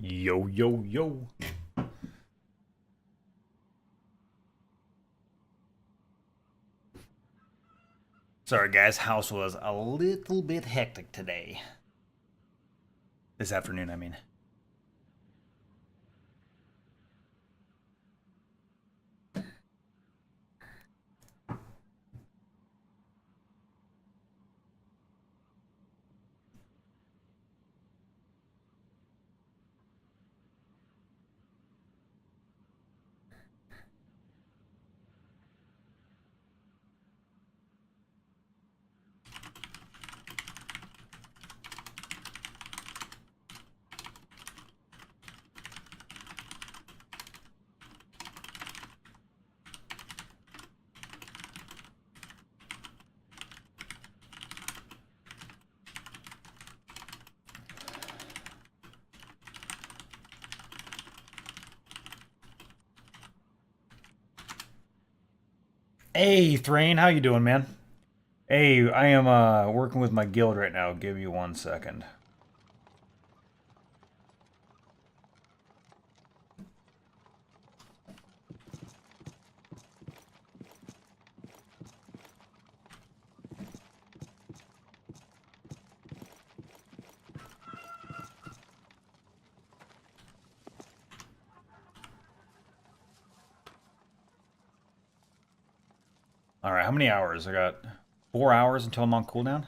Yo, yo, yo. Sorry, guys. House was a little bit hectic today. This afternoon, I mean. Hey, Thrain, how you doing, man? Hey, I am working with my guild right now. Give me 1 second. All right, how many hours? I got 4 hours until I'm on cooldown.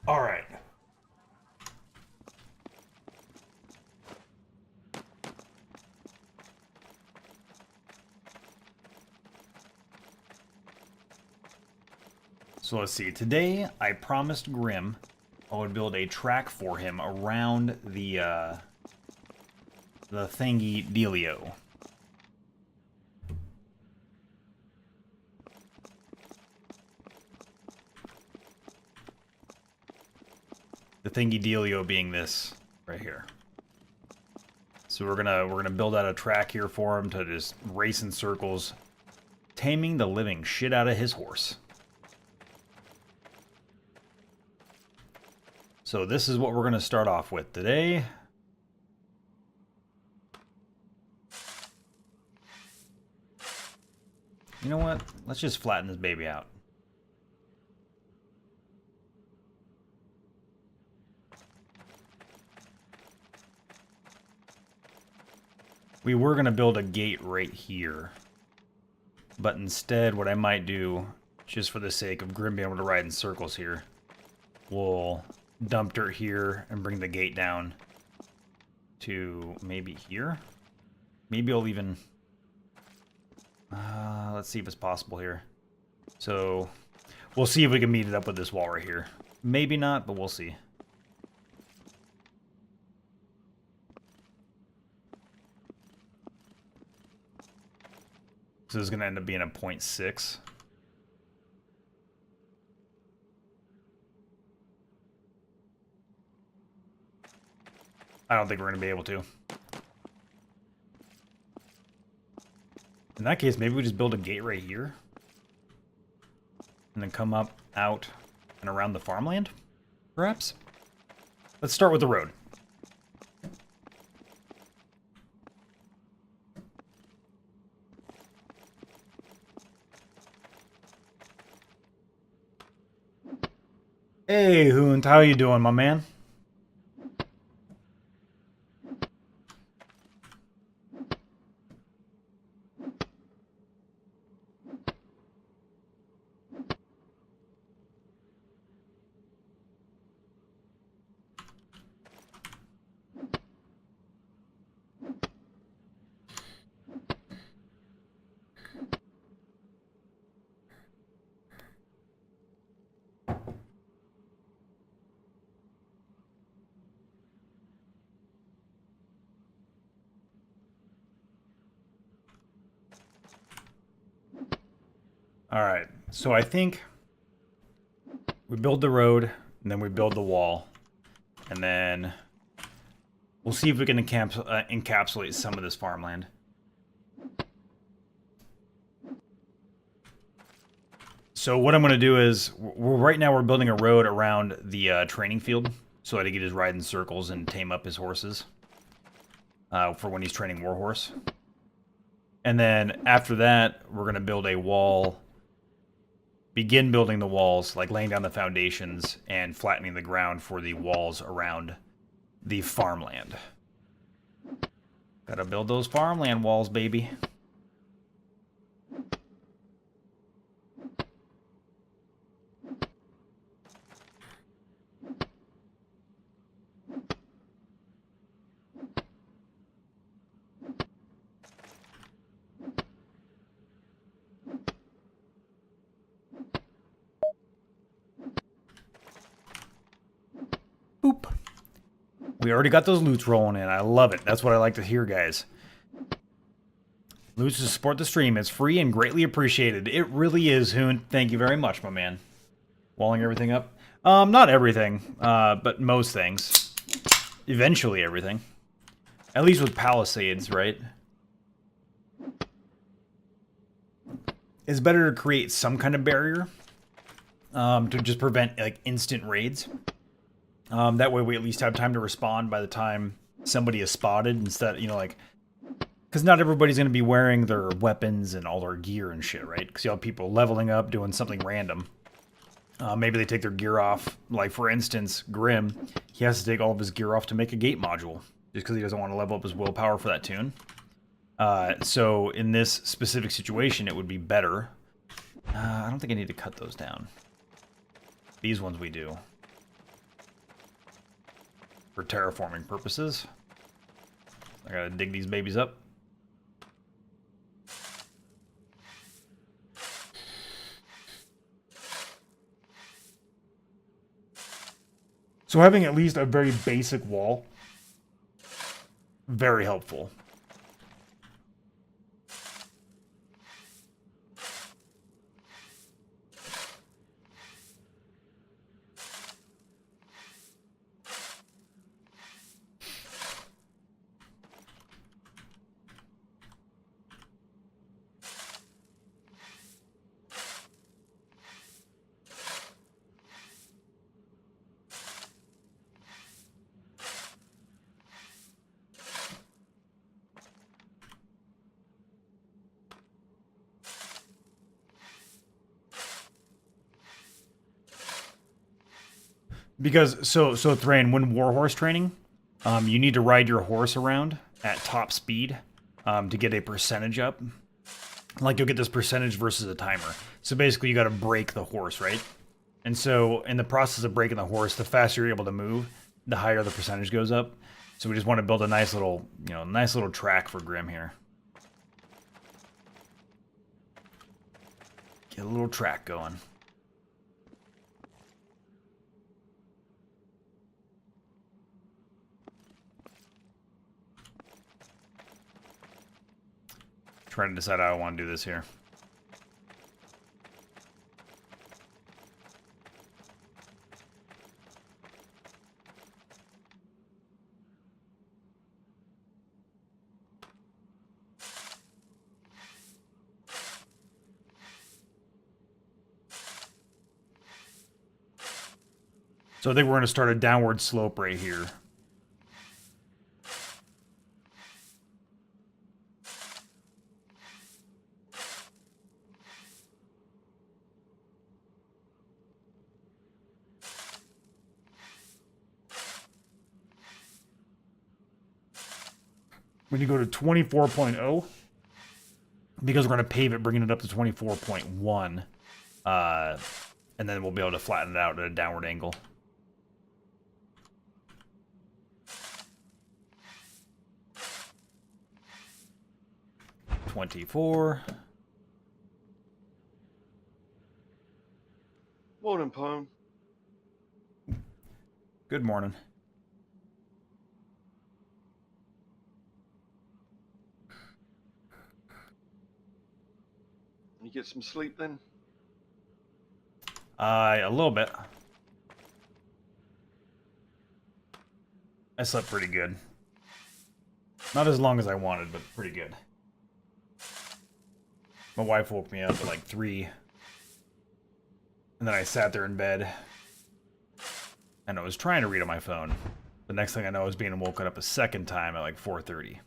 All right. So let's see. Today, I promised Grim I would build a track for him around the thingy dealio. The thingy dealio being this right here. So we're gonna build out a track here for him to just race in circles, taming the living shit out of his horse. So this is what we're gonna start off with today. You know what? Let's just flatten this baby out. We were going to build a gate right here. But instead, what I might do, just for the sake of Grim being able to ride in circles here, we'll dump dirt here and bring the gate down to maybe here? Maybe I'll even... let's see if it's possible here. So, we'll see if we can meet it up with this wall right here. Maybe not, but we'll see. So this is going to end up being a 0.6. I don't think we're going to be able to. In that case, maybe we just build a gate right here. And then come up, out, and around the farmland, perhaps? Let's start with the road. Hey, Hoont, how you doing, my man? Alright, so I think we build the road, and then we build the wall, and then we'll see if we can encapsulate some of this farmland. So what I'm going to do is, right now we're building a road around the training field so that he can just ride in circles and tame up his horses for when he's training Warhorse. And then after that, we're going to build a wall, begin building the walls, like laying down the foundations and flattening the ground for the walls around the farmland. Gotta build those farmland walls, baby. Boop. We already got those loots rolling in. I love it. That's what I like to hear, guys. Loots to support the stream. It's free and greatly appreciated. It really is, Hoon. Thank you very much, my man. Walling everything up? Not everything, but most things. Eventually everything. At least with palisades, right? It's better to create some kind of barrier to just prevent like instant raids. That way we at least have time to respond by the time somebody is spotted instead, you know, like, because not everybody's going to be wearing their weapons and all their gear and shit, right? Because you have people leveling up, doing something random. Maybe they take their gear off. Like, for instance, Grim, he has to take all of his gear off to make a gate module, just because he doesn't want to level up his willpower for that tune. So in this specific situation, it would be better. I don't think I need to cut those down. These ones we do. For terraforming purposes. I gotta dig these babies up. So having at least a very basic wall, very helpful. Because, so Thrain, when warhorse training, you need to ride your horse around at top speed to get a percentage up. Like, you'll get this percentage versus a timer. So basically, you got to break the horse, right? And so, in the process of breaking the horse, the faster you're able to move, the higher the percentage goes up. So we just want to build a nice little, you know, nice little track for Grim here. Get a little track going. Trying to decide how I want to do this here. So I think we're going to start a downward slope right here. When you go to 24.0, because we're going to pave it, bringing it up to 24.1, and then we'll be able to flatten it out at a downward angle. .24. Morning, Pone. Good morning. You get some sleep then? A little bit. I slept pretty good. Not as long as I wanted, but pretty good. My wife woke me up at like 3. And then I sat there in bed. And I was trying to read on my phone. The next thing I know, I was being woken up a second time at like 4:30.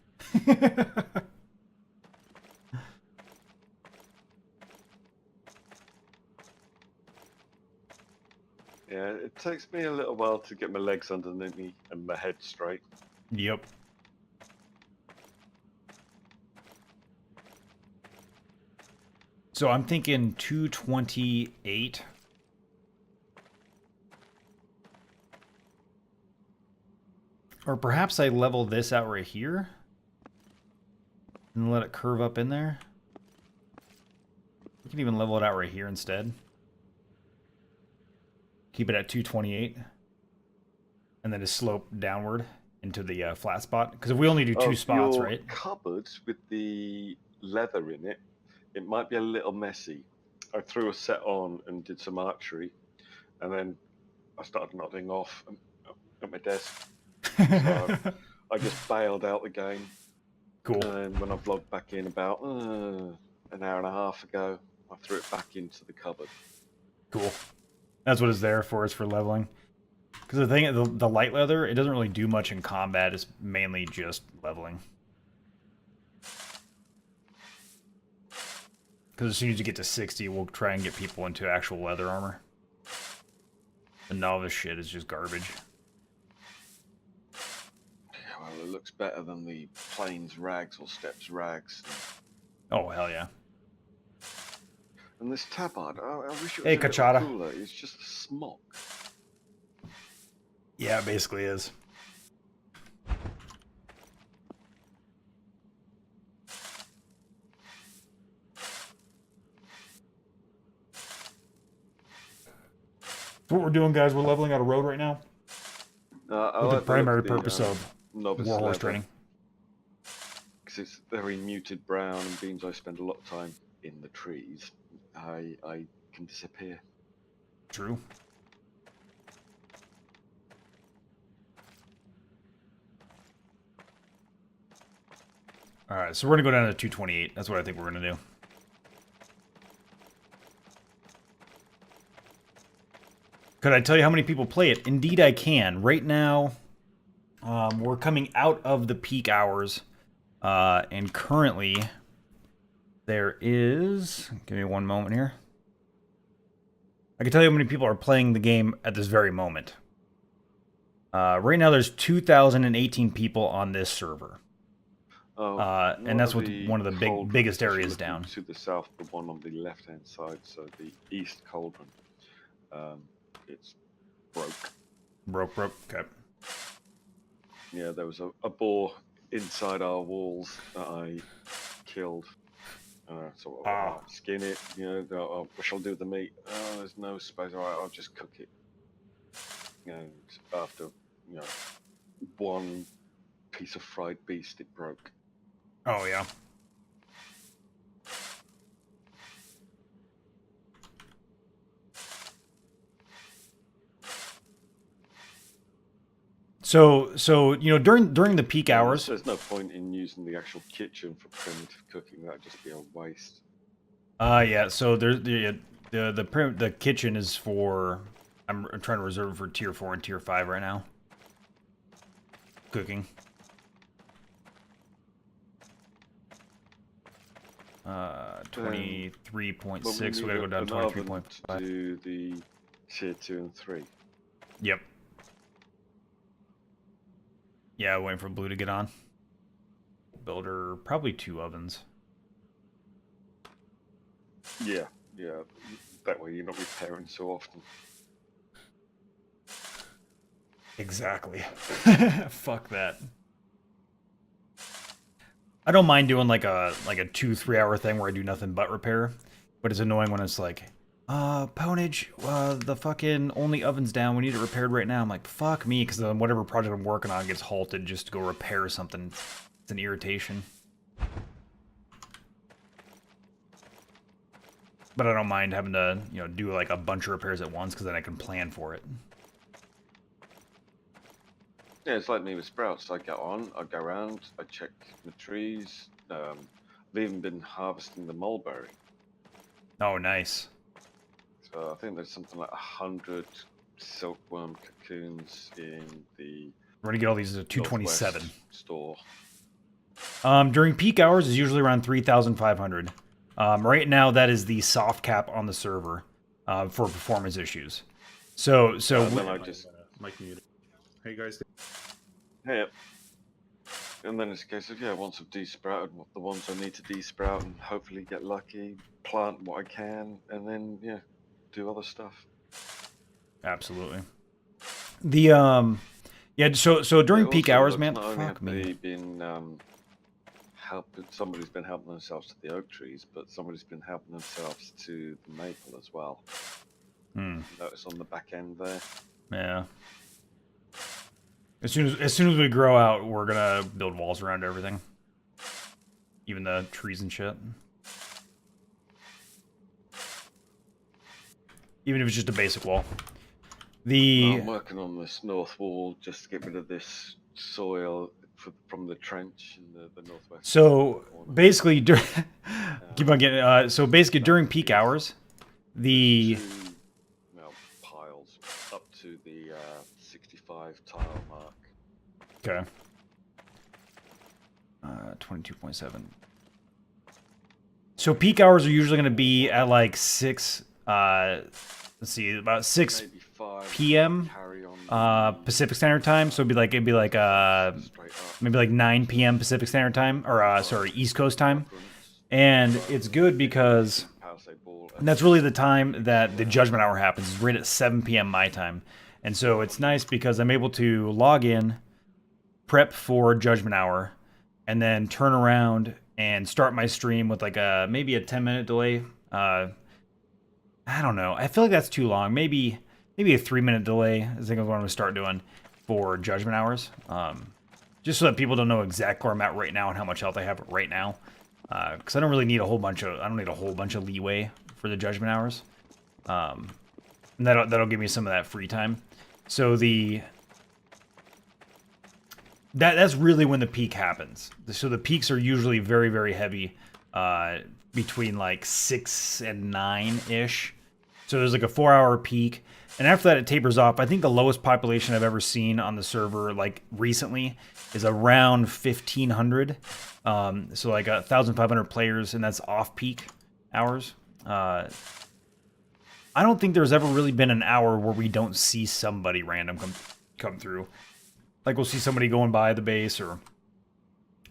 Yeah, it takes me a little while to get my legs underneath me and my head straight. Yep. So I'm thinking 228. Or perhaps I level this out right here. And let it curve up in there. We can even level it out right here instead. Keep it at 228. And then just slope downward into the flat spot. Because if we only do two spots, your right? cupboard with the leather in it, it might be a little messy. I threw a set on and did some archery, and then I started nodding off at my desk. So I just bailed out the game. Cool. And when I logged back in about an hour and a half ago, I threw it back into the cupboard. Cool. That's what it's there for, is for leveling. Because the thing, the light leather, it doesn't really do much in combat. It's mainly just leveling. Because as soon as you get to 60, we'll try and get people into actual leather armor. The novice shit is just garbage. Yeah, well, it looks better than the plains rags or steps rags. Oh, hell yeah. And this tabard, I wish it was Hey, a little Kachada. cooler. It's just a smock. Yeah, it basically is. So what we're doing, guys, we're leveling out a road right now. I With the like primary look at purpose of novice warhorse leather, training. because it's very muted brown, and beans I spend a lot of time in the trees, I can disappear. True. Alright, so we're going to go down to 228. That's what I think we're going to do. Could I tell you how many people play it? Indeed I can. Right now, we're coming out of the peak hours. And currently, there is... Give me one moment here. I can tell you how many people are playing the game at this very moment. Right now, there's 2,018 people on this server. And that's with one of the biggest areas down. To the south, the one on the left-hand side, so the east cauldron. It's broke. Broke. Okay. Yeah, there was a boar inside our walls that I killed. So I'll skin it, what shall I do with the meat? Oh, there's no space. All right, I'll just cook it. And after, one piece of fried beast, it broke. Oh, yeah. So during the peak hours, there's no point in using the actual kitchen for primitive cooking. That'd just be a waste. Yeah. So there's the kitchen is for. I'm trying to reserve it for tier 4 and tier 5 right now. Cooking. 23.6. We gotta go down to 23.5. To the tier 2 and 3. Yep. Yeah, waiting for Blue to get on. Builder, probably 2 ovens. Yeah. That way you're not repairing so often. Exactly. Fuck that. I don't mind doing like a 2-3 hour thing where I do nothing but repair, but it's annoying when it's like, Pwnage, the fucking only oven's down. We need it repaired right now. I'm like, fuck me, because then whatever project I'm working on gets halted just to go repair something. It's an irritation. But I don't mind having to, do like a bunch of repairs at once, because then I can plan for it. Yeah, it's like me with sprouts. I go around, I check the trees. I've even been harvesting the mulberry. Oh, nice. I think there's something like 100 silkworm cocoons in the We're gonna get all these at Northwest 227. store. During peak hours is usually around 3,500. Right now, that is the soft cap on the server for performance issues. So then I just Mike muted. Hey guys. yeah. And then it's a case of, once I've desprouted the ones I need to desprout and hopefully get lucky, plant what I can, and then, do other stuff. absolutely. The yeah. So during peak hours, man. Not only Fuck have me. they been somebody's been helping themselves to the oak trees, but somebody's been helping themselves to the maple as well. Notice on the back end there. Yeah. As soon as we grow out, we're gonna build walls around everything, even the trees and shit. Even if it's just a basic wall. I'm working on this north wall just to get rid of this soil from the trench in the northwest. So basically, keep on getting. So basically, during peak hours, the piles up to the 65 tile mark. Okay. 22.7. So peak hours are usually going to be at like 6. Let's see, about 6 p.m. Pacific Standard Time. So it'd be like maybe like 9 p.m. Pacific Standard Time, or sorry, East Coast time. And it's good because that's really the time that the Judgment Hour happens. It's right at 7 p.m. my time. And so it's nice because I'm able to log in, prep for Judgment Hour, and then turn around and start my stream with like maybe a 10-minute delay. I don't know. I feel like that's too long. Maybe a 3-minute delay. I think is what I'm gonna start doing for Judgment Hours. Just so that people don't know exactly where I'm at right now and how much health I have right now. Because I don't really need a whole bunch of leeway for the Judgment Hours. And that'll give me some of that free time. So that's really when the peak happens. So the peaks are usually very, very heavy, between like 6 and 9-ish. So there's like a 4-hour peak, and after that it tapers off. I think the lowest population I've ever seen on the server, like recently, is around 1,500. So like 1,500 players, and that's off peak hours. I don't think there's ever really been an hour where we don't see somebody random come through. Like we'll see somebody going by the base, or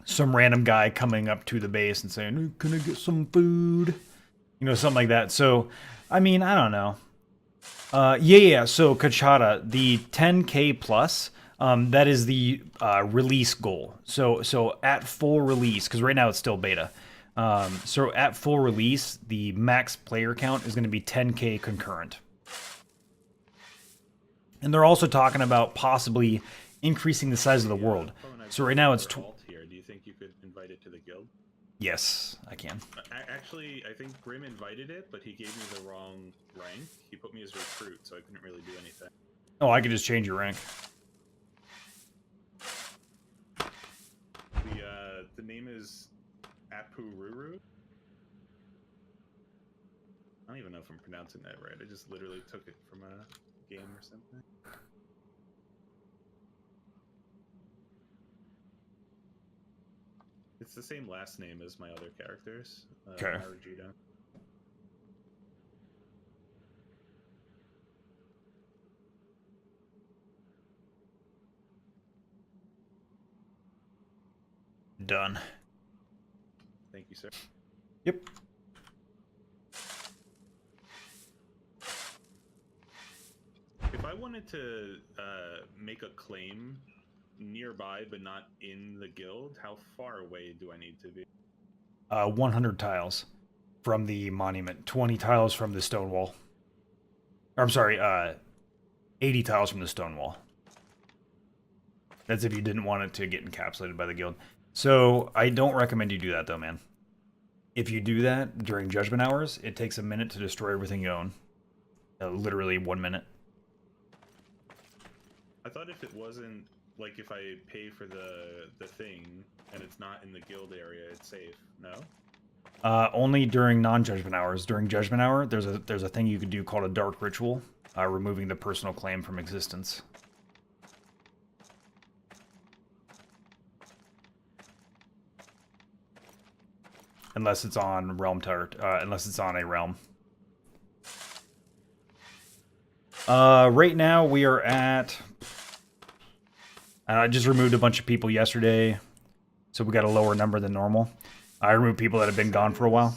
some random guy coming up to the base and saying, "Hey, can I get some food?" You know, something like that. So, I mean, I don't know. Yeah. So Kachata, the 10K plus, that is the release goal. So at full release, because right now it's still beta. So at full release, the max player count is going to be 10K concurrent. And they're also talking about possibly increasing the size of the world. So right now it's here. Do you think you could invite it to the guild? Yes, I can. Actually, I think Grim invited it, but he gave me the wrong rank. He put me as recruit, so I couldn't really do anything. Oh, I could just change your rank. The name is Apururu. I don't even know if I'm pronouncing that right. I just literally took it from a game or something. It's the same last name as my other characters. Okay. Marugito. Done. Thank you, sir. Yep. If I wanted to make a claim nearby but not in the guild, how far away do I need to be? 100 tiles from the monument, 20 tiles from the stone wall. Or, I'm sorry, 80 tiles from the stone wall. That's if you didn't want it to get encapsulated by the guild. So I don't recommend you do that though, man. If you do that during Judgment Hours, it takes a minute to destroy everything you own. Literally 1 minute. I thought if it wasn't, like if I pay for the thing and it's not in the guild area, it's safe. No? Only during non-judgment hours. During judgment hour, there's a thing you could do called a dark ritual, removing the personal claim from existence. Unless it's on unless it's on a realm. Right now we are at. I just removed a bunch of people yesterday, so we got a lower number than normal. I removed people that have been gone for a while.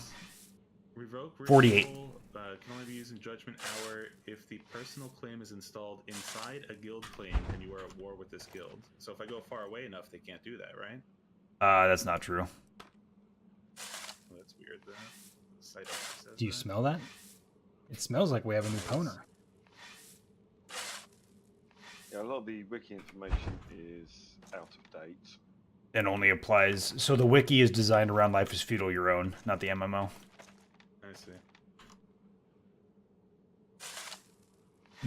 Revoke 48. Ritual, can only be used in Judgment Hour if the personal claim is installed inside a guild claim and you are at war with this guild. So if I go far away enough, they can't do that, right? That's not true. Well, that's weird. The site also says Do you that. smell that? It smells like we have a new pwner. Yeah, a lot of the wiki information is out of date. And only applies. So the wiki is designed around Life is Feudal Your Own, not the MMO. I see.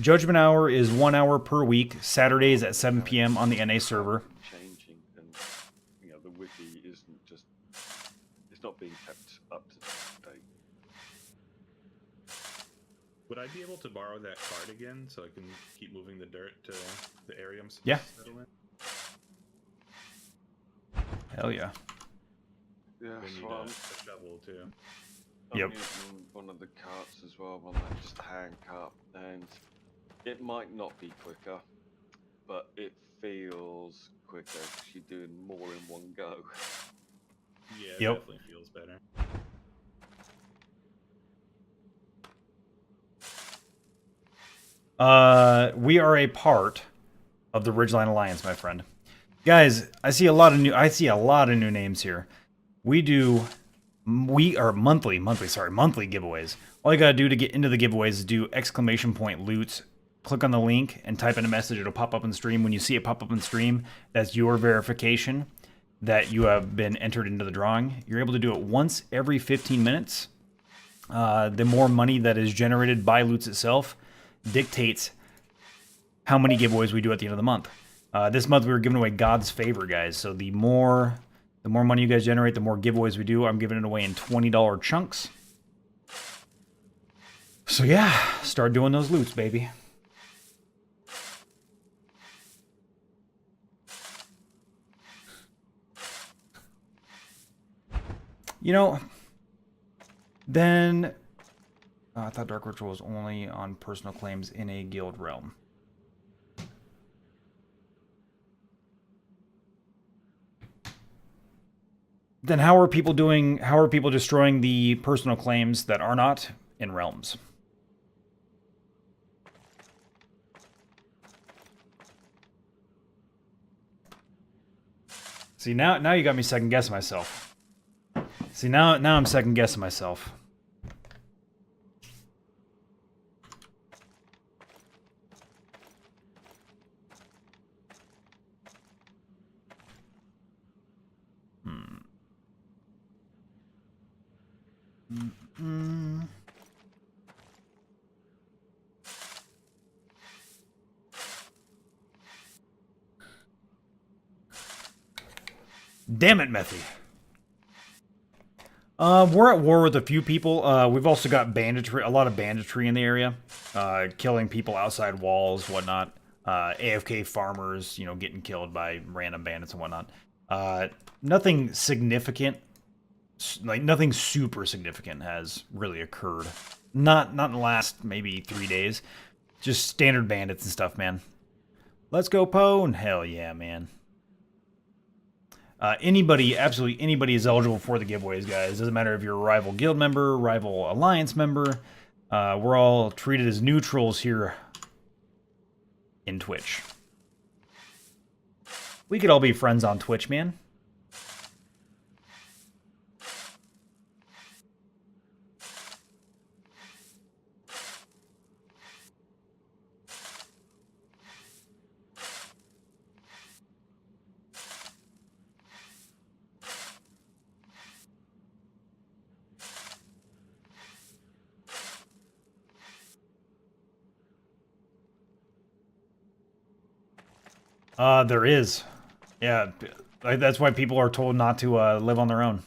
Judgment Hour is 1 hour per week, Saturdays at 7 p.m. on the NA server. Changing, and the wiki isn't just, it's not being kept up to date. Would I be able to borrow that card again so I can keep moving the dirt to the area I'm supposed Yeah. to settle in? Hell yeah. Yeah, I need so a shovel too. I'm Yep. using one of the carts as well, one that's just a hand cart, and it might not be quicker, but it feels quicker because you're doing more in one go. Yeah, it Yep. definitely feels better. We are a part of the Ridgeline Alliance, my friend. Guys, I see a lot of new names here. We are monthly giveaways. All you gotta do to get into the giveaways is do !loot, click on the link and type in a message. It'll pop up in stream. When you see it pop up in stream, that's your verification that you have been entered into the drawing. You're able to do it once every 15 minutes. The more money that is generated by Loots itself dictates how many giveaways we do at the end of the month. This month we were giving away God's Favor, guys. So the more money you guys generate, the more giveaways we do. I'm giving it away in $20 chunks. So yeah, start doing those loots, baby. Then I thought Dark Ritual was only on personal claims in a guild realm. Then how are people destroying the personal claims that are not in realms? See, now you got me second guessing myself. See, now I'm second guessing myself. Damn it, Methy. We're at war with a few people. We've also got a lot of banditry in the area. Killing people outside walls, whatnot. AFK farmers, getting killed by random bandits and whatnot. Nothing significant, nothing super significant has really occurred. Not in the last maybe 3 days. Just standard bandits and stuff, man. Let's go, Pone. Hell yeah, man. Absolutely anybody is eligible for the giveaways, guys. Doesn't matter if you're a rival guild member, rival alliance member. We're all treated as neutrals here in Twitch. We could all be friends on Twitch, man. There is. Yeah, that's why people are told not to live on their own.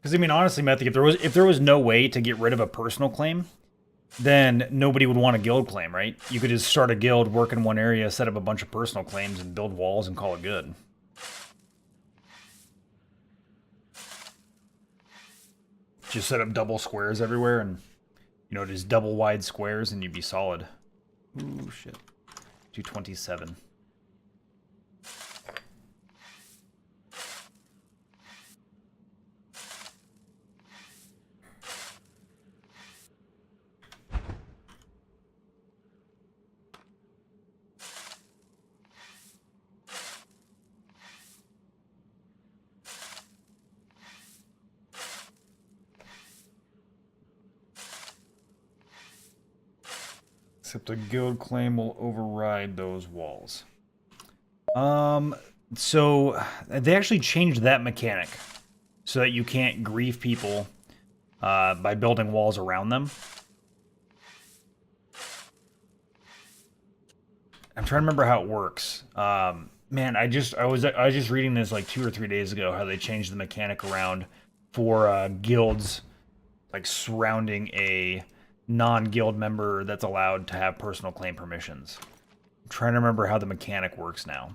Because I mean, honestly, Methic, if there was no way to get rid of a personal claim, then nobody would want a guild claim, right? You could just start a guild, work in one area, set up a bunch of personal claims, and build walls and call it good. Just set up double squares everywhere and, you know, just double wide squares and you'd be solid. Ooh, shit. 227. Except a guild claim will override those walls. So they actually changed that mechanic so that you can't grieve people by building walls around them. I'm trying to remember how it works. Man, I was just reading this like 2 or 3 days ago how they changed the mechanic around for guilds like surrounding a non-guild member that's allowed to have personal claim permissions. I'm trying to remember how the mechanic works now.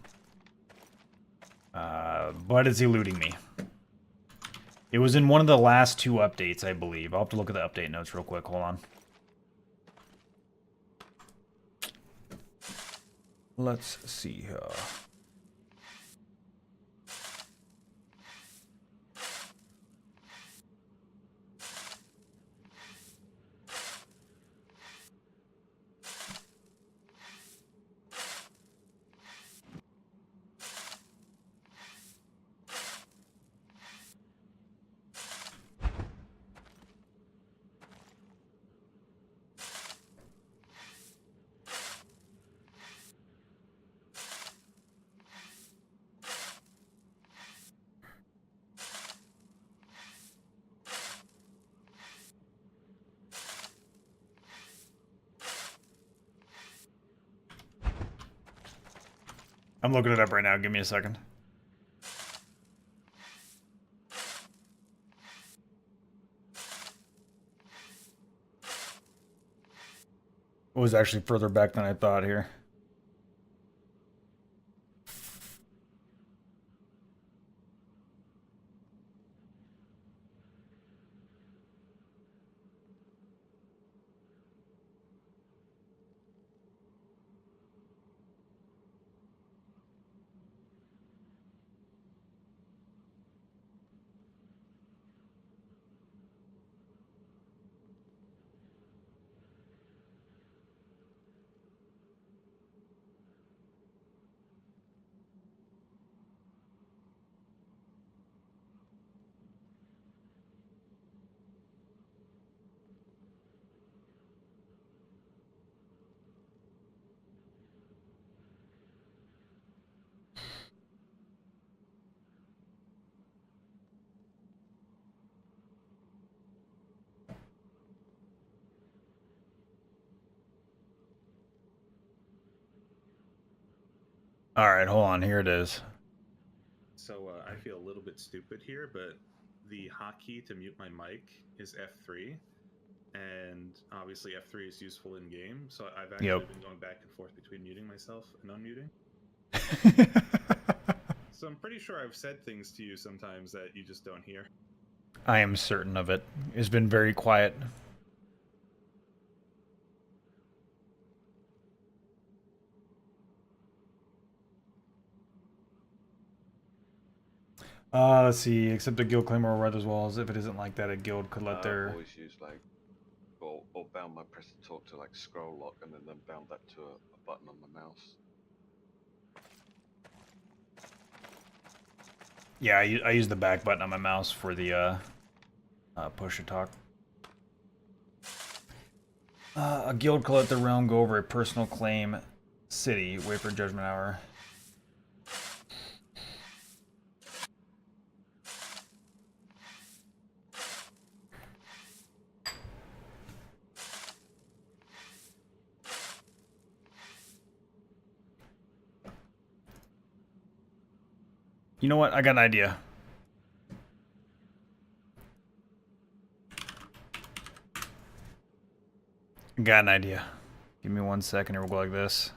But it's eluding me. It was in one of the last 2 updates, I believe. I'll have to look at the update notes real quick. Hold on. Let's see here. I'm looking it up right now. Give me a second. It was actually further back than I thought here. All right, hold on. Here it is. So I feel a little bit stupid here, but the hotkey to mute my mic is F3, and obviously F3 is useful in game. So I've actually been going back and forth between muting myself and unmuting. So I'm pretty sure I've said things to you sometimes that you just don't hear. I am certain of it. It's been very quiet. Let's see. Except a guild claim or override those walls. If it isn't like that, a guild could let their... I've always used like, or bound my press to talk to like scroll lock and then bound that to a button on my mouse. Yeah, I use the back button on my mouse for the push to talk. A guild could let the realm go over a personal claim city. Wait for judgment hour. You know what? I got an idea. Got an idea. Give me 1 second, and we'll go like this.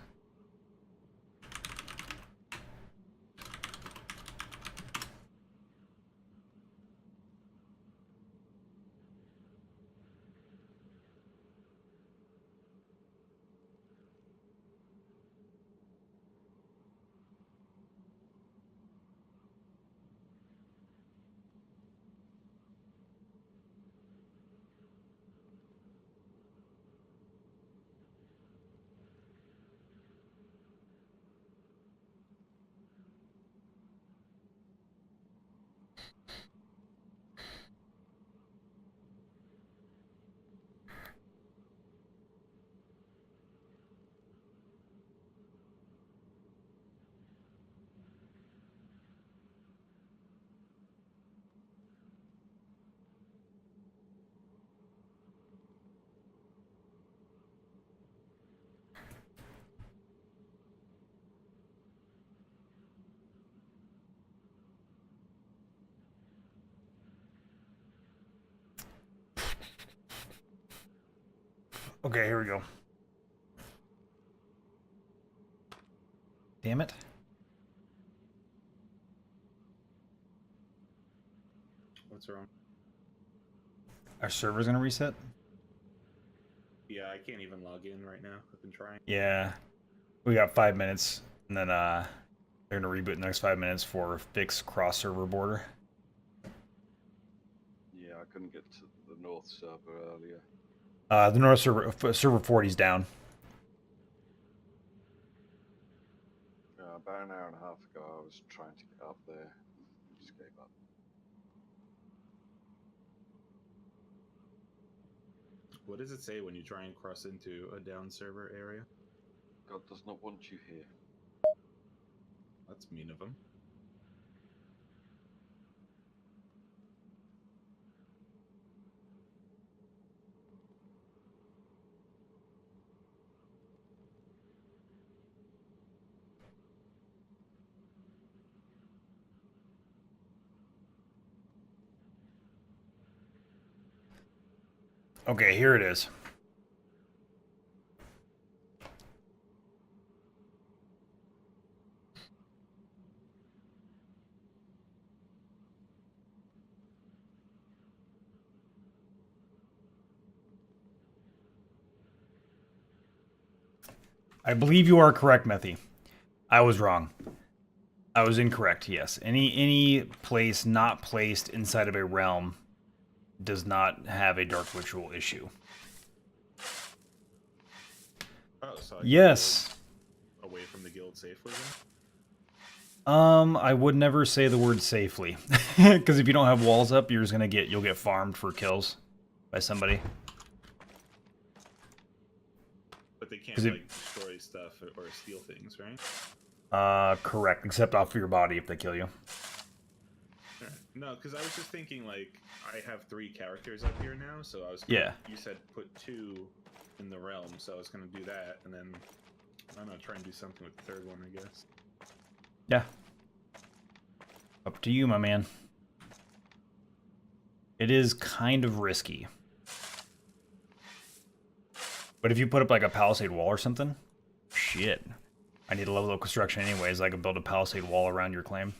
Okay, here we go. Damn it. What's wrong? Our server's gonna reset? Yeah, I can't even log in right now. I've been trying. Yeah. We got 5 minutes, and then they're gonna reboot in the next 5 minutes for fix cross-server border. Yeah, I couldn't get to the north server earlier. The north server 40 is down. About an hour and a half ago, I was trying to get up there. Just gave up. What does it say when you try and cross into a down server area? God does not want you here. That's mean of him. Okay, here it is. I believe you are correct, Methy. I was wrong. I was incorrect, yes. Any place not placed inside of a realm does not have a Dark Ritual issue. Oh, so I Yes. can go away from the guild safely then? I would never say the word safely. Because if you don't have walls up, you'll get farmed for kills by somebody. But they can't, 'Cause like, destroy stuff or steal things, right? Correct. Except off of your body if they kill you. Alright. No, because I was just thinking, like, I have 3 characters up here now, so I was... Yeah. You said put 2 in the realm, so I was going to do that, and then, I don't know, try and do something with the 3rd one, I guess. Yeah. Up to you, my man. It is kind of risky. But if you put up like a palisade wall or something, shit. I need a level of construction anyways. I could build a palisade wall around your claim.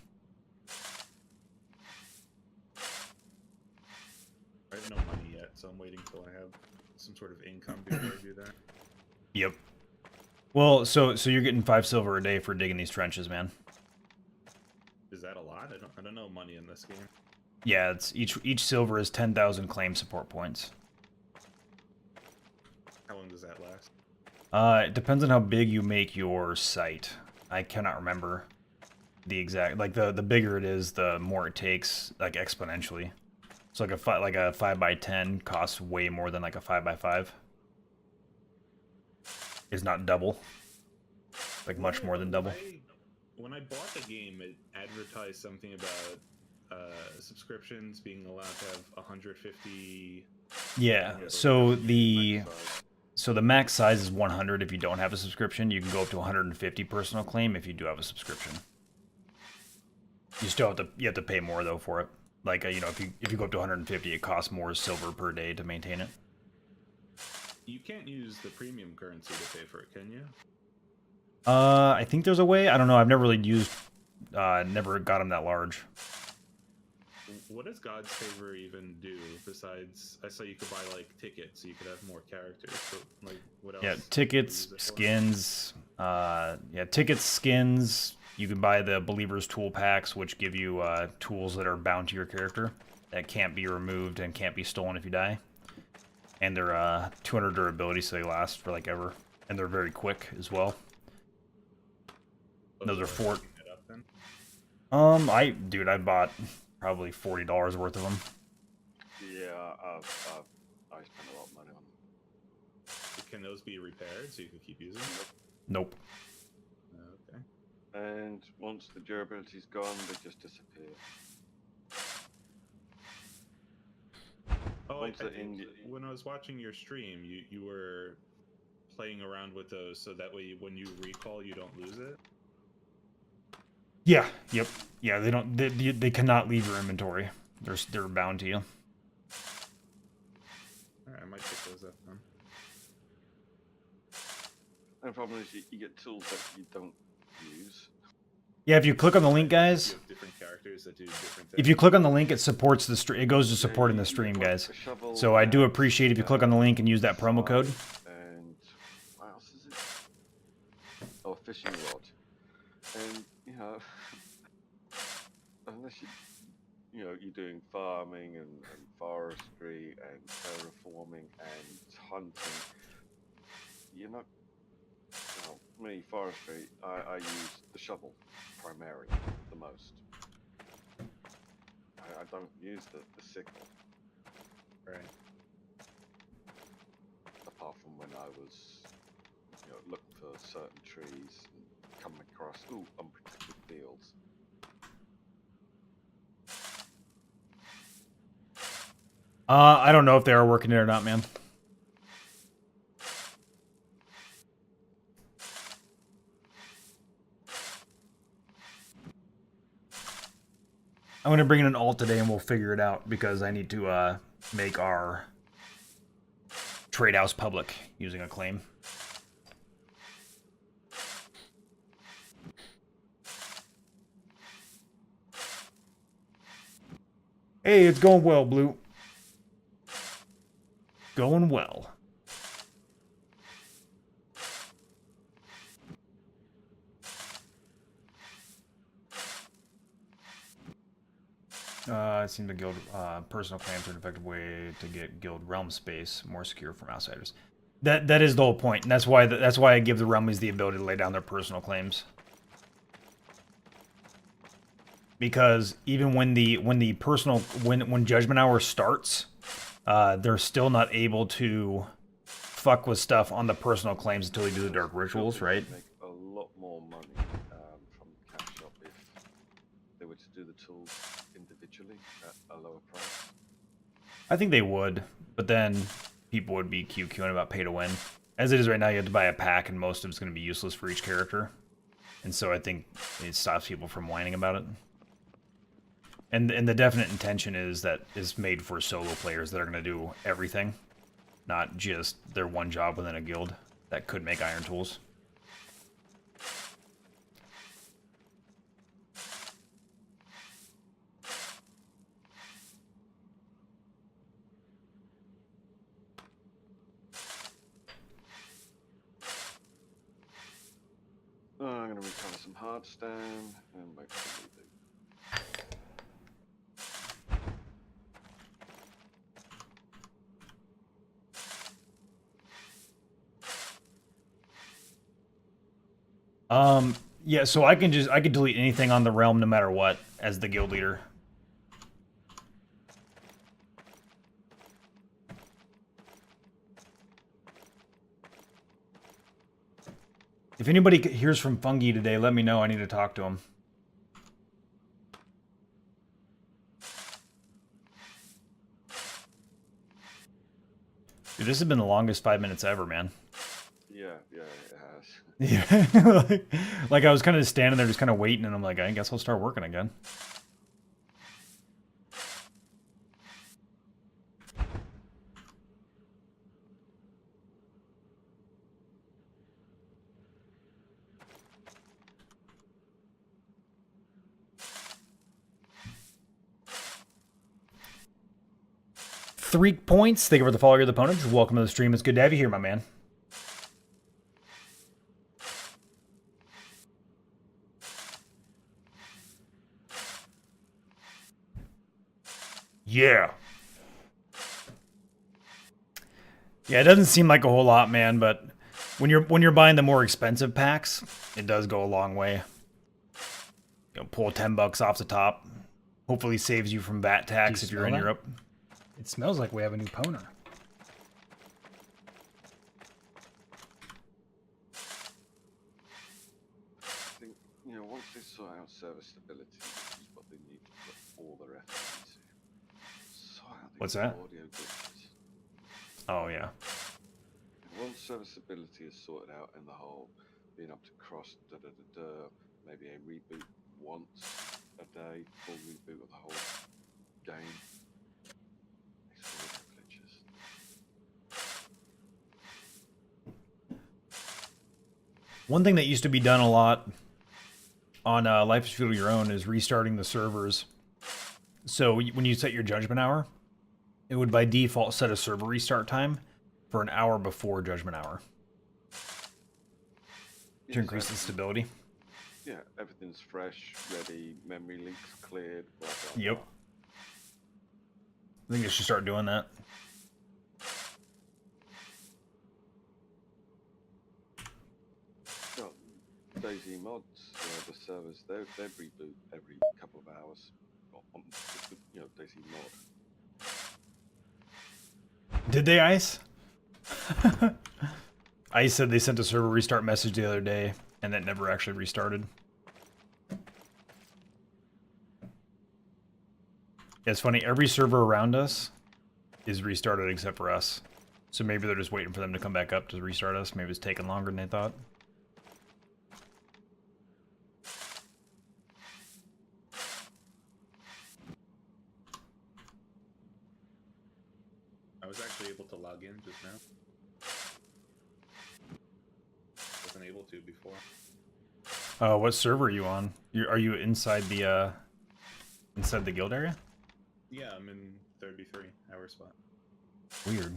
I have no money yet, so I'm waiting till I have some sort of income before I do that. Yep. Well, so you're getting 5 silver a day for digging these trenches, man. Is that a lot? I don't know money in this game. Yeah, it's each silver is 10,000 claim support points. How long does that last? It depends on how big you make your site. I cannot remember the exact, like the bigger it is, the more it takes, like exponentially. So like a 5x10 costs way more than like a 5x5. It's not double. Like much more than double. When I bought the game, it advertised something about subscriptions being allowed to have 150. Yeah. So the max size is 100 if you don't have a subscription. You can go up to 150 personal claim if you do have a subscription. You still have to pay more though for it. Like if you go up to 150, it costs more silver per day to maintain it. You can't use the premium currency to pay for it, can you? I think there's a way. I don't know. I've never really used. Never got them that large. What does God's Favor even do besides? I saw you could buy like tickets, so you could have more characters. But like, what else? Yeah, tickets, skins. Yeah, tickets, skins. You can buy the Believer's Tool Packs, which give you tools that are bound to your character that can't be removed and can't be stolen if you die. And they're 200 durability, so they last for like ever. And they're very quick as well. Those are four. Dude, I bought probably $40 worth of them. Yeah, I spent a lot of money on them. Can those be repaired so you can keep using them? Nope. Okay. And once the durability's gone, they just disappear. Oh, Once I they're think in- when I was watching your stream, you were playing around with those so that way when you recall, you don't lose it. Yeah. Yep. Yeah. They don't. They cannot leave your inventory. They're bound to you. Alright, I might pick those up then. And the problem is you get tools that you don't use. Yeah. If you click on the link, You guys. have different characters that do different things. If you click on the link, it supports the stream. It goes to supporting the stream, guys. So I do appreciate if you click on the link and use that promo code. And what else is it? Oh, a fishing rod. And you know, unless you're doing farming and forestry and terraforming and hunting, you're not. Well, me forestry, I use the shovel primarily the most. I don't use the sickle. Right. Apart from when I was, looking for certain trees and coming across unprotected fields. I don't know if they are working it or not, man. I'm going to bring in an alt today and we'll figure it out because I need to make our trade house public using a claim. Hey, it's going well, Blue. Going well. It seemed to guild personal claims are an effective way to get guild realm space more secure from outsiders. That is the whole point, and that's why I give the realmies the ability to lay down their personal claims. Because even when when Judgment Hour starts, they're still not able to fuck with stuff on the personal claims until they do the dark rituals, right? Make a lot more money from the cash shop if they were to do the tools individually at a lower price. I think they would, but then people would be QQing about pay to win. As it is right now, you have to buy a pack, and most of it's going to be useless for each character. And so I think it stops people from whining about it. And the definite intention is that it's made for solo players that are going to do everything, not just their one job within a guild that could make iron tools. I'm going to recover some hardstone and wait for them to do. Yeah, so I can delete anything on the realm no matter what as the guild leader. If anybody hears from Fungi today, let me know. I need to talk to him. Dude, this has been the longest 5 minutes ever, man. Yeah, it has. Yeah, like I was kind of standing there just kind of waiting, and I'm like, I guess I'll start working again. 3 points. Thank you for the follow. You're the opponent. Welcome to the stream. It's good to have you here, my man. Yeah. Yeah, it doesn't seem like a whole lot, man, but when you're buying the more expensive packs, it does go a long way. You know, pull $10 off the top. Hopefully saves you from VAT tax if you're in Europe. It smells like we have a new pwner. I think, you know, once they sort out server stability, which is what they need to put all their effort into. Sort out these What's that? audio glitches. Oh, yeah. Once server stability is sorted out in the whole being able to cross maybe a reboot once a day, full reboot of the whole game. Makes audio glitches. One thing that used to be done a lot on Life is Fuel Your Own is restarting the servers. So when you set your judgment hour, it would by default set a server restart time for an hour before judgment hour to increase the stability. Yeah, everything's fresh, ready, memory leaks cleared, blah, blah, Yep. I think I should start doing that. blah. Daisy mods, the servers, they reboot every couple of hours. On, you know, Daisy mod. Did they, Ice? Ice said they sent a server restart message the other day, and that never actually restarted. It's funny, every server around us is restarted except for us. So maybe they're just waiting for them to come back up to restart us. Maybe it's taking longer than they thought. I was actually able to log in just now. Wasn't able to before. What server are you on? Are you inside the guild area? Yeah, I'm in 33-hour spot. Weird.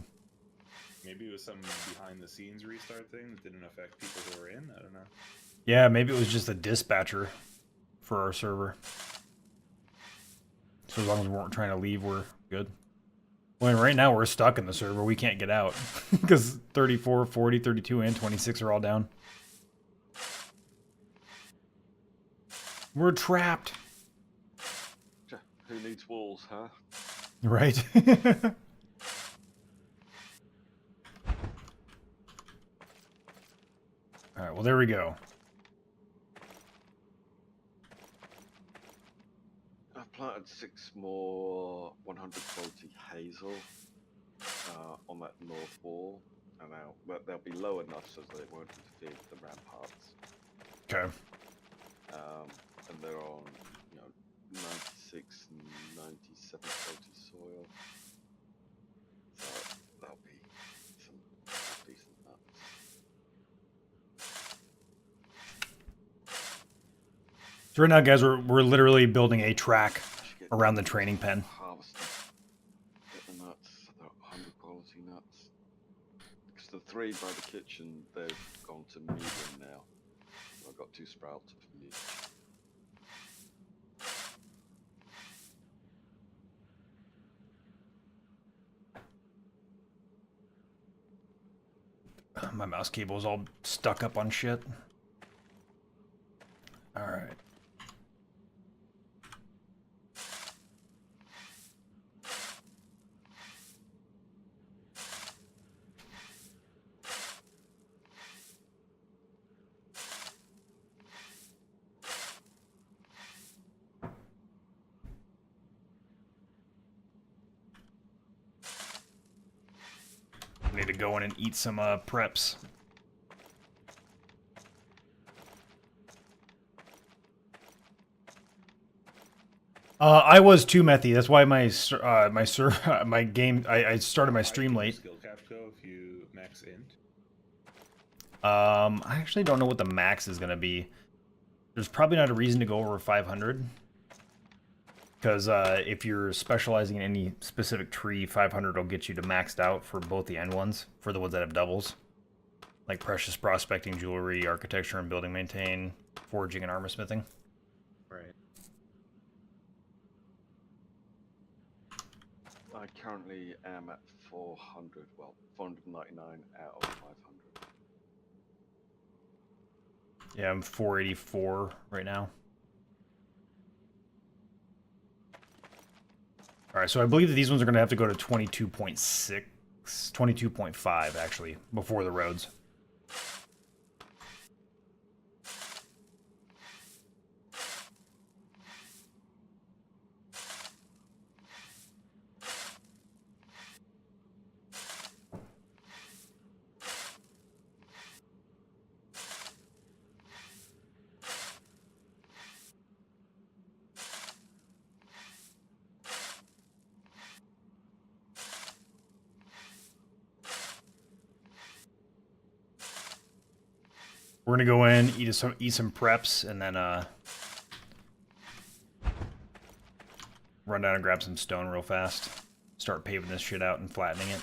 Maybe it was some behind the scenes restart thing that didn't affect people who were in. I don't know. Yeah, maybe it was just a dispatcher for our server. So as long as we weren't trying to leave, we're good. Well, right now we're stuck in the server. We can't get out because 34, 40, 32, and 26 are all down. We're trapped. Who needs walls, huh? Right. All right, well, there we go. I've planted 6 more 100 quality hazel on that north wall, and but they'll be low enough so that they won't interfere with the ramparts. Okay. And they're on, you know, 96 and 97 quality soil. So that'll be some decent nuts. So right now, guys, we're literally building a track around the training pen. Harvesting. Get the nuts, the 100 quality nuts. Because the 3 by the kitchen, they've gone to medium now. I've got 2 sprouts of meat. My mouse cable is all stuck up on shit. All right. Need to go in and eat some preps. I was too methy. That's why my game. I started my stream late. Skill cap go if you max int. I actually don't know what the max is gonna be. There's probably not a reason to go over 500. Because if you're specializing in any specific tree, 500 will get you to maxed out for both the end ones, for the ones that have doubles. Like precious prospecting, jewelry, architecture and building maintain, forging and armor smithing. Right. I currently am at 400, well, 499 out of 500. Yeah, I'm 484 right now. All right, so I believe that these ones are going to have to go to 22.6, 22.5 actually, before the roads. We're gonna go in, eat some preps, and then run down and grab some stone real fast. Start paving this shit out and flattening it.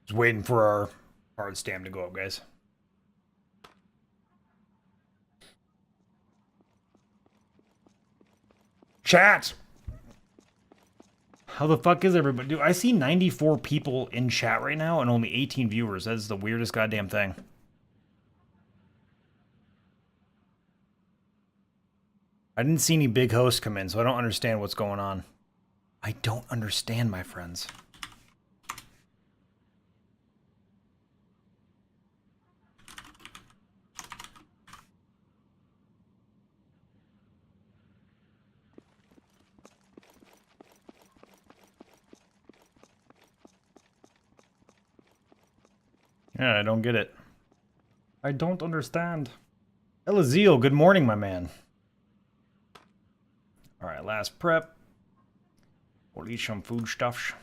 Just waiting for our hard stam to go up, guys. Chat! How the fuck is everybody? Dude, I see 94 people in chat right now and only 18 viewers. That is the weirdest goddamn thing. I didn't see any big hosts come in, so I don't understand what's going on. I don't understand, my friends. Yeah, I don't get it. I don't understand. Elazeel, good morning, my man. Alright, last prep. We'll eat some foodstuffs.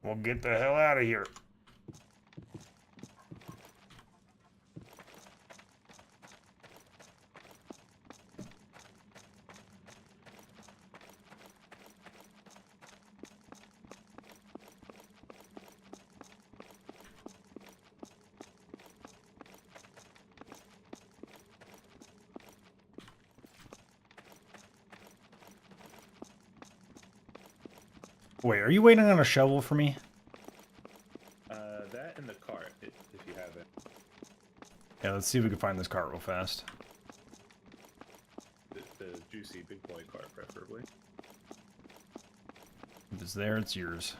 We'll get the hell out of here. Wait, are you waiting on a shovel for me? That in the cart, if you have it. Yeah, let's see if we can find this cart real fast. The juicy big boy cart, preferably. If it's there, it's yours.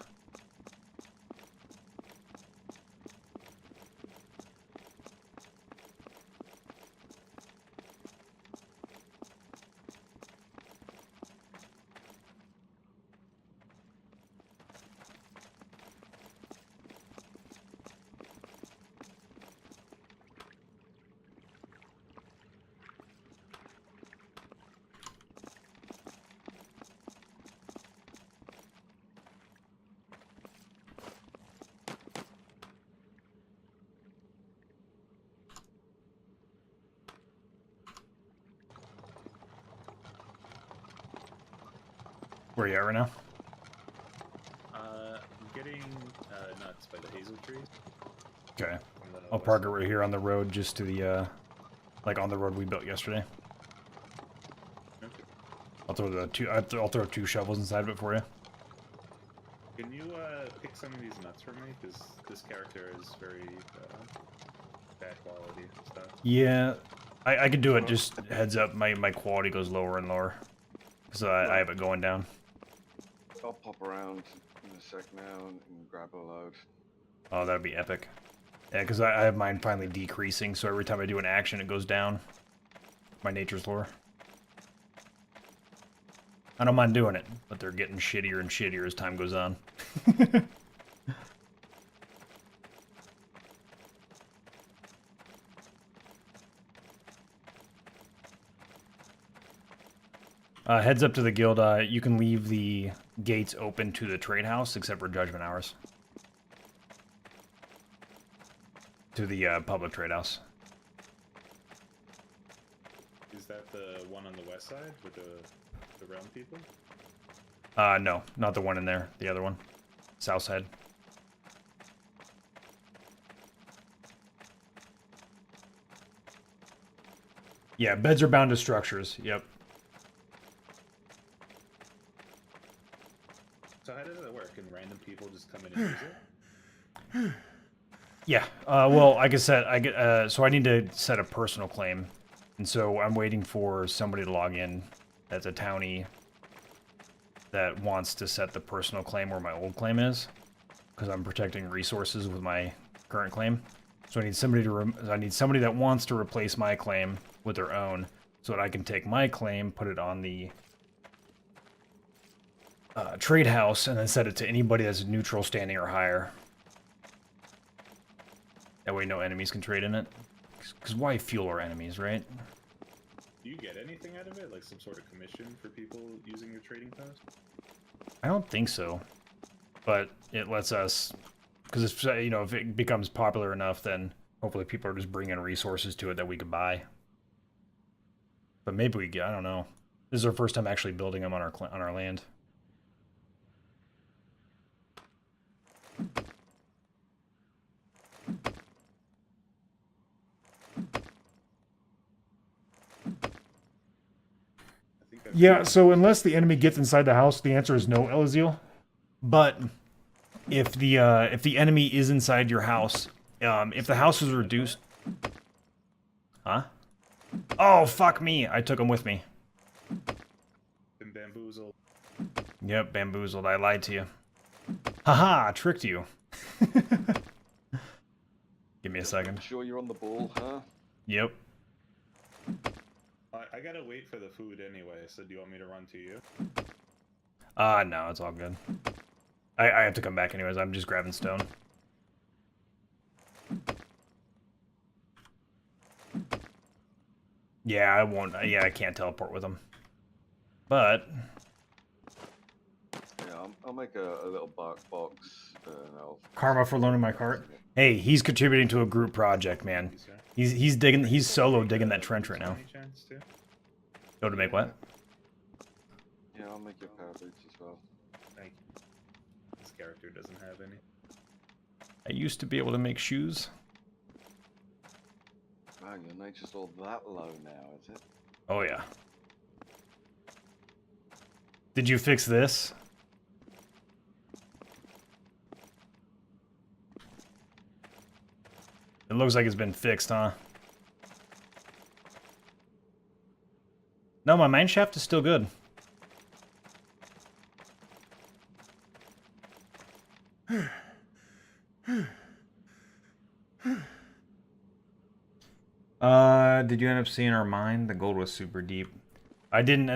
Where are you at right now? I'm getting nuts by the hazel trees. Okay. On the I'll west park it side. right here on the road, just to the, like on the road we built yesterday. Okay. I'll throw 2 shovels inside of it for you. Can you pick some of these nuts for me? Because this character is very bad quality stuff. Yeah, I could do it. Just heads up, my quality goes lower and lower. Because I have it going down. I'll pop around in a sec now and grab a load. Oh, that'd be epic. Yeah, because I have mine finally decreasing, so every time I do an action, it goes down. My nature's lore. I don't mind doing it, but they're getting shittier and shittier as time goes on. Heads up to the guild, you can leave the gates open to the trade house, except for judgment hours. To the public trade house. Is that the one on the west side with the realm people? No, not the one in there. The other one. South side. Yeah, beds are bound to structures. Yep. So how does that work? Can random people just come in and use it? Yeah. Well, like I said, so I need to set a personal claim, and so I'm waiting for somebody to log in. That's a townie that wants to set the personal claim where my old claim is, because I'm protecting resources with my current claim. So I need somebody that wants to replace my claim with their own, so that I can take my claim, put it on the trade house, and then set it to anybody that's neutral standing or higher. That way no enemies can trade in it. Because why fuel our enemies, right? Do you get anything out of it? Like some sort of commission for people using your trading post? I don't think so. But it lets us... Because, if it becomes popular enough, then hopefully people are just bringing resources to it that we can buy. But maybe we get... I don't know. This is our first time actually building them on our land. Yeah, so unless the enemy gets inside the house, the answer is no, Elaziel. But if the enemy is inside your house, if the house is reduced... Huh? Oh, fuck me! I took him with me. Been bamboozled. Yep, bamboozled. I lied to you. Haha, tricked you. Give me a second. Sure you're on the ball, huh? Yep. I gotta wait for the food anyway, so do you want me to run to you? No, it's all good. I have to come back anyways. I'm just grabbing stone. Yeah, I won't. Yeah, I can't teleport with him. But... Yeah, I'll make a little box and I'll... Karma for loaning my cart. Hey, he's contributing to a group project, man. He's solo digging that trench right now. Any chance too? Go to make what? Yeah, I'll make your power boots as well. Thank you. This character doesn't have any. I used to be able to make shoes. Wow, your nature's all that low now, is it? Oh yeah. Did you fix this? It looks like it's been fixed, huh? No, my mine shaft is still good. Did you end up seeing our mine? The gold was super deep. I didn't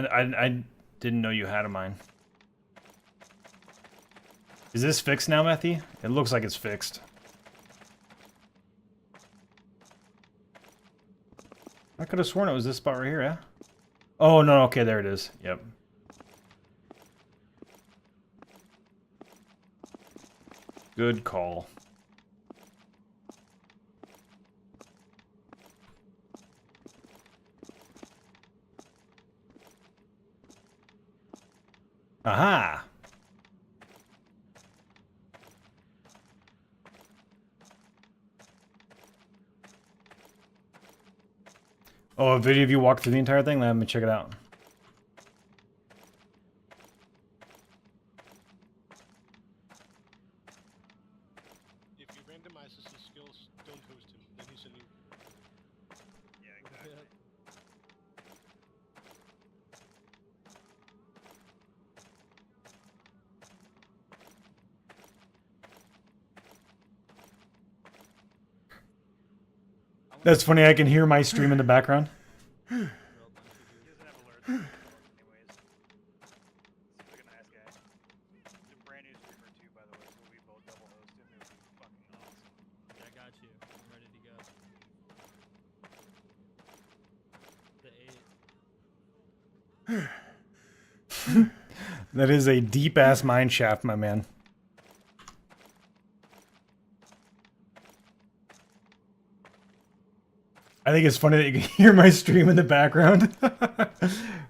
know you had a mine. Is this fixed now, Methy? It looks like it's fixed. I could have sworn it was this spot right here, yeah? Oh, no, okay, there it is. Yep. Good call. Aha! Oh, a video of you walk through the entire thing? Let me check it out. If he randomizes his skills, don't host him. Then he's a new. Yeah, exactly. That's funny, I can hear my stream in the background. He doesn't have alerts on his phone anyways. Seems like a nice guy. He's a brand new streamer too, by the way, so we both double host him. It would be fucking awesome. Yeah, I got you. I'm ready to go. The 8. That is a deep-ass mine shaft, my man. I think it's funny that you can hear my stream in the background.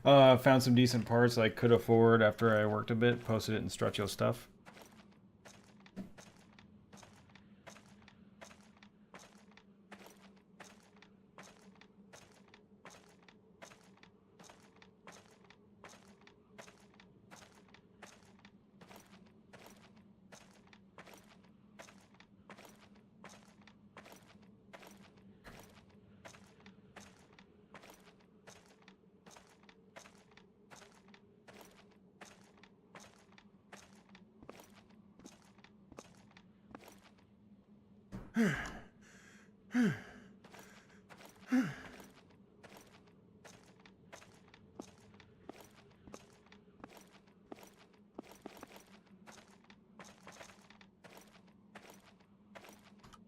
Found some decent parts I could afford after I worked a bit. Posted it in Stretcho stuff.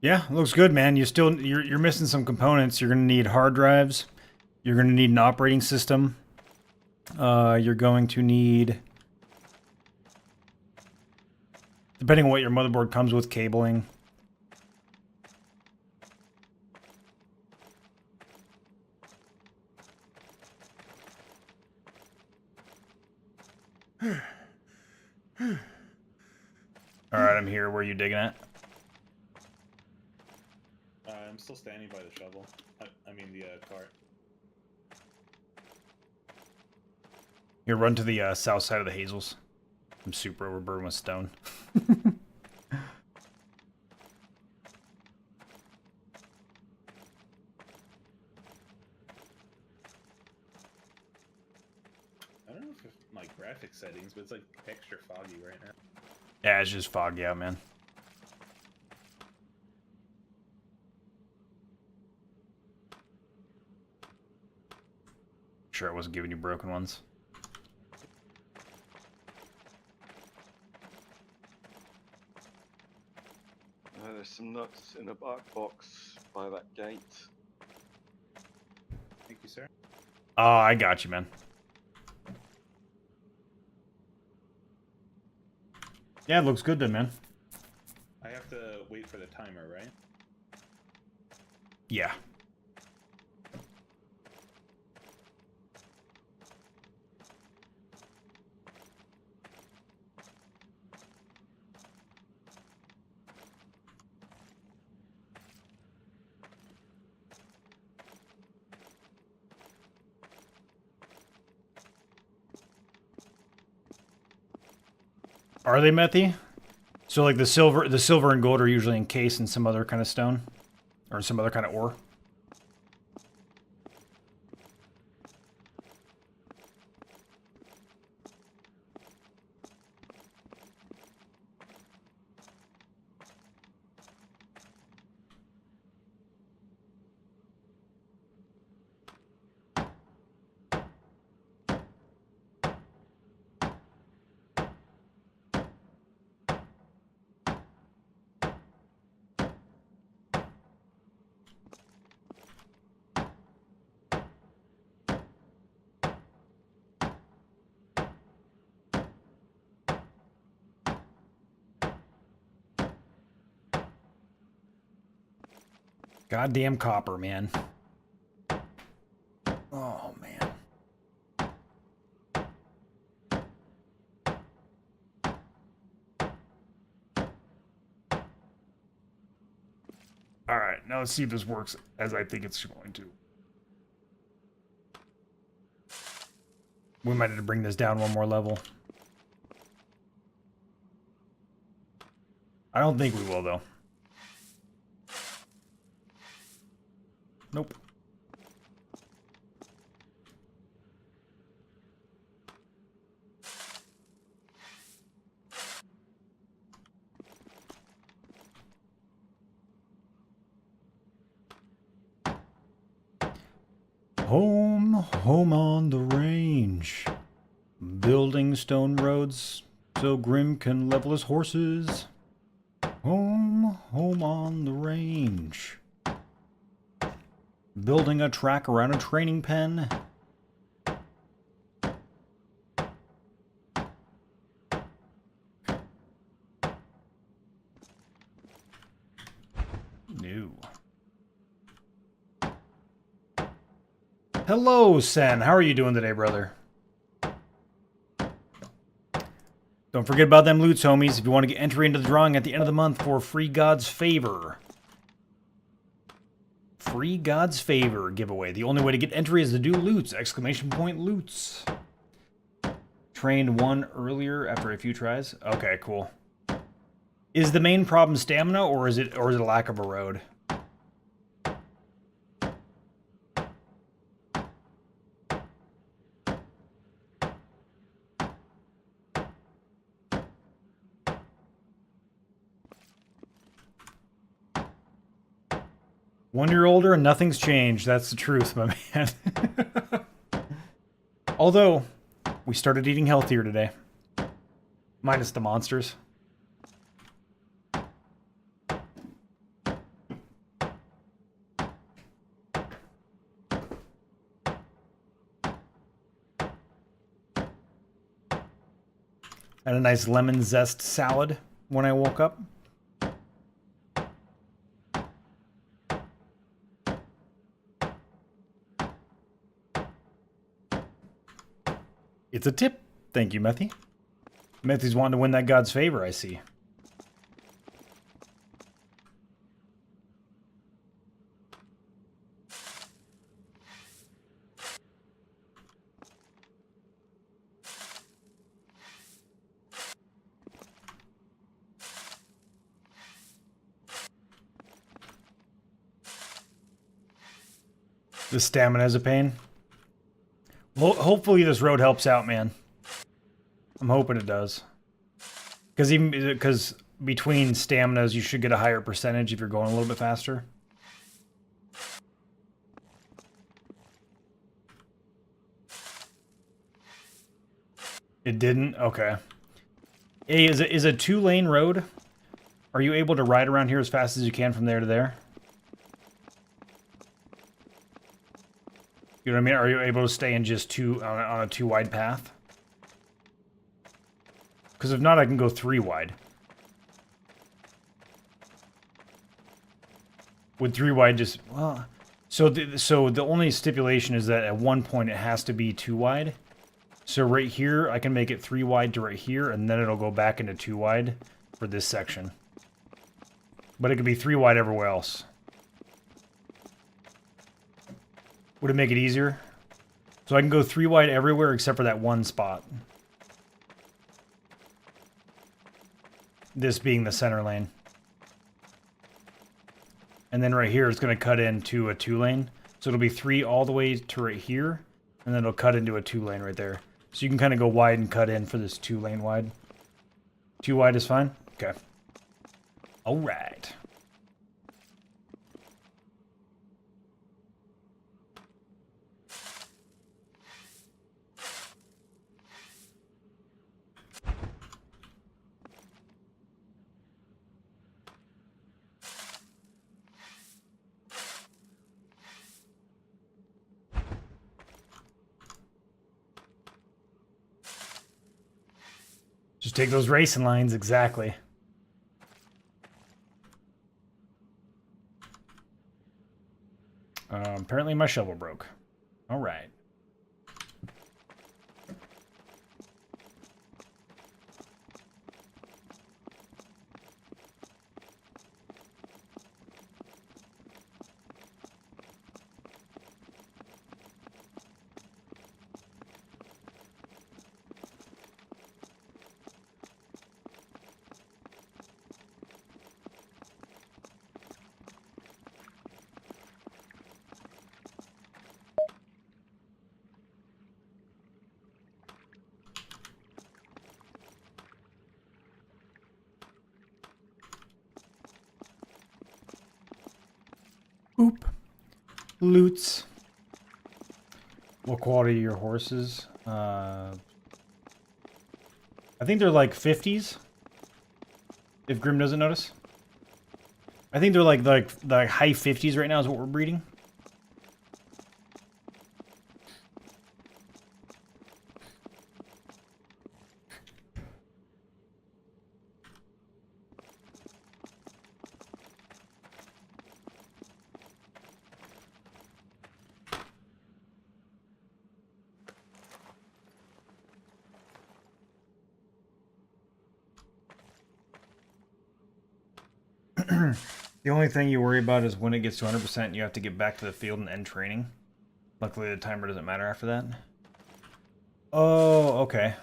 Yeah, looks good, man. You're missing some components. You're gonna need hard drives. You're gonna need an operating system. You're going to need, depending on what your motherboard comes with, cabling. All right, I'm here. Where are you digging at? I'm still standing by the shovel. I mean the cart. You run to the south side of the hazels. I'm super overburdened with stone. I don't know if it's my graphic settings, but it's like extra foggy right now. Yeah, it's just foggy out, man. Sure, I wasn't giving you broken ones. There's some nuts in a bark box by that gate. Thank you, sir. Oh, I got you, man. Yeah, it looks good then, man. I have to wait for the timer, right? Yeah. Are they methy? So like the silver and gold are usually encased in some other kind of stone, or some other kind of ore. Goddamn copper, man. Oh, man. Alright, now let's see if this works as I think it's going to. We might have to bring this down one more level. I don't think we will, though. Nope. Home on the range. Building stone roads so Grim can level his horses. Home on the range. Building a track around a training pen. New. Hello, Sen. How are you doing today, brother? Don't forget about them loots, homies, if you want to get entry into the drawing at the end of the month for Free God's Favor. Free God's Favor giveaway. The only way to get entry is to do loots! Exclamation point loots. Trained one earlier after a few tries. Okay, cool. Is the main problem stamina, or is it a lack of a road? One year older and nothing's changed. That's the truth, my man. Although, we started eating healthier today. Minus the monsters. Had a nice lemon zest salad when I woke up. It's a tip. Thank you, Methy. Methy's wanting to win that God's favor, I see. The stamina is a pain. Well, hopefully this road helps out, man. I'm hoping it does. Because between staminas, you should get a higher percentage if you're going a little bit faster. It didn't? Okay. Hey, is a 2-lane road? Are you able to ride around here as fast as you can from there to there? You know what I mean? Are you able to stay in just on a 2-wide path? Because if not, I can go 3-wide. Would 3-wide just... Well, so the only stipulation is that at one point it has to be 2-wide. So right here, I can make it 3-wide to right here, and then it'll go back into 2-wide for this section. But it could be 3-wide everywhere else. Would it make it easier? So I can go 3-wide everywhere except for that one spot. This being the center lane. And then right here it's going to cut into a 2-lane. So it'll be 3 all the way to right here. And then it'll cut into a 2-lane right there. So you can kind of go wide and cut in for this 2-lane wide. 2 wide is fine? Okay. Alright. Just take those racing lines, exactly. Apparently my shovel broke. All right. Loots. What quality are your horses? I think they're like 50s. If Grim doesn't notice. I think they're like the high 50s right now is what we're breeding. The only thing you worry about is when it gets to 100%, you have to get back to the field and end training. Luckily, the timer doesn't matter after that. Oh, okay.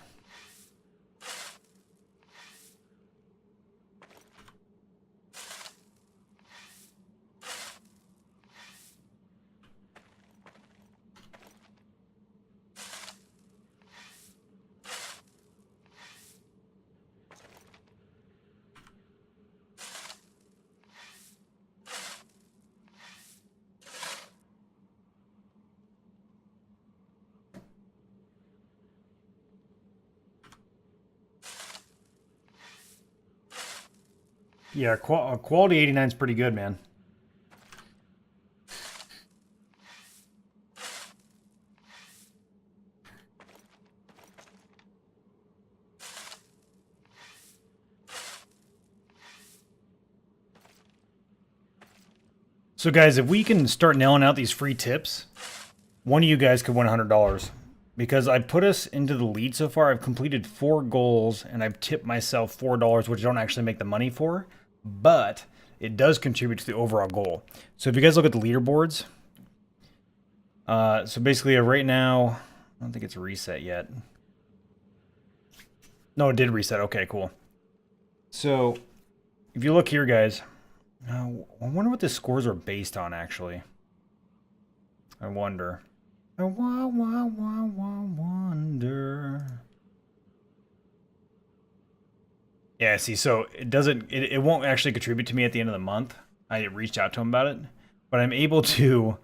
Yeah, quality 89 is pretty good, man. So guys, if we can start nailing out these free tips, one of you guys could win $100. Because I put us into the lead so far. I've completed 4 goals, and I've tipped myself $4, which I don't actually make the money for. But it does contribute to the overall goal. So if you guys look at the leaderboards, so basically right now, I don't think it's reset yet. No, it did reset. Okay, cool. So if you look here, guys, I wonder what the scores are based on, actually. I wonder. I wonder. Yeah, see, so it won't actually contribute to me at the end of the month. I reached out to him about it, but I'm able to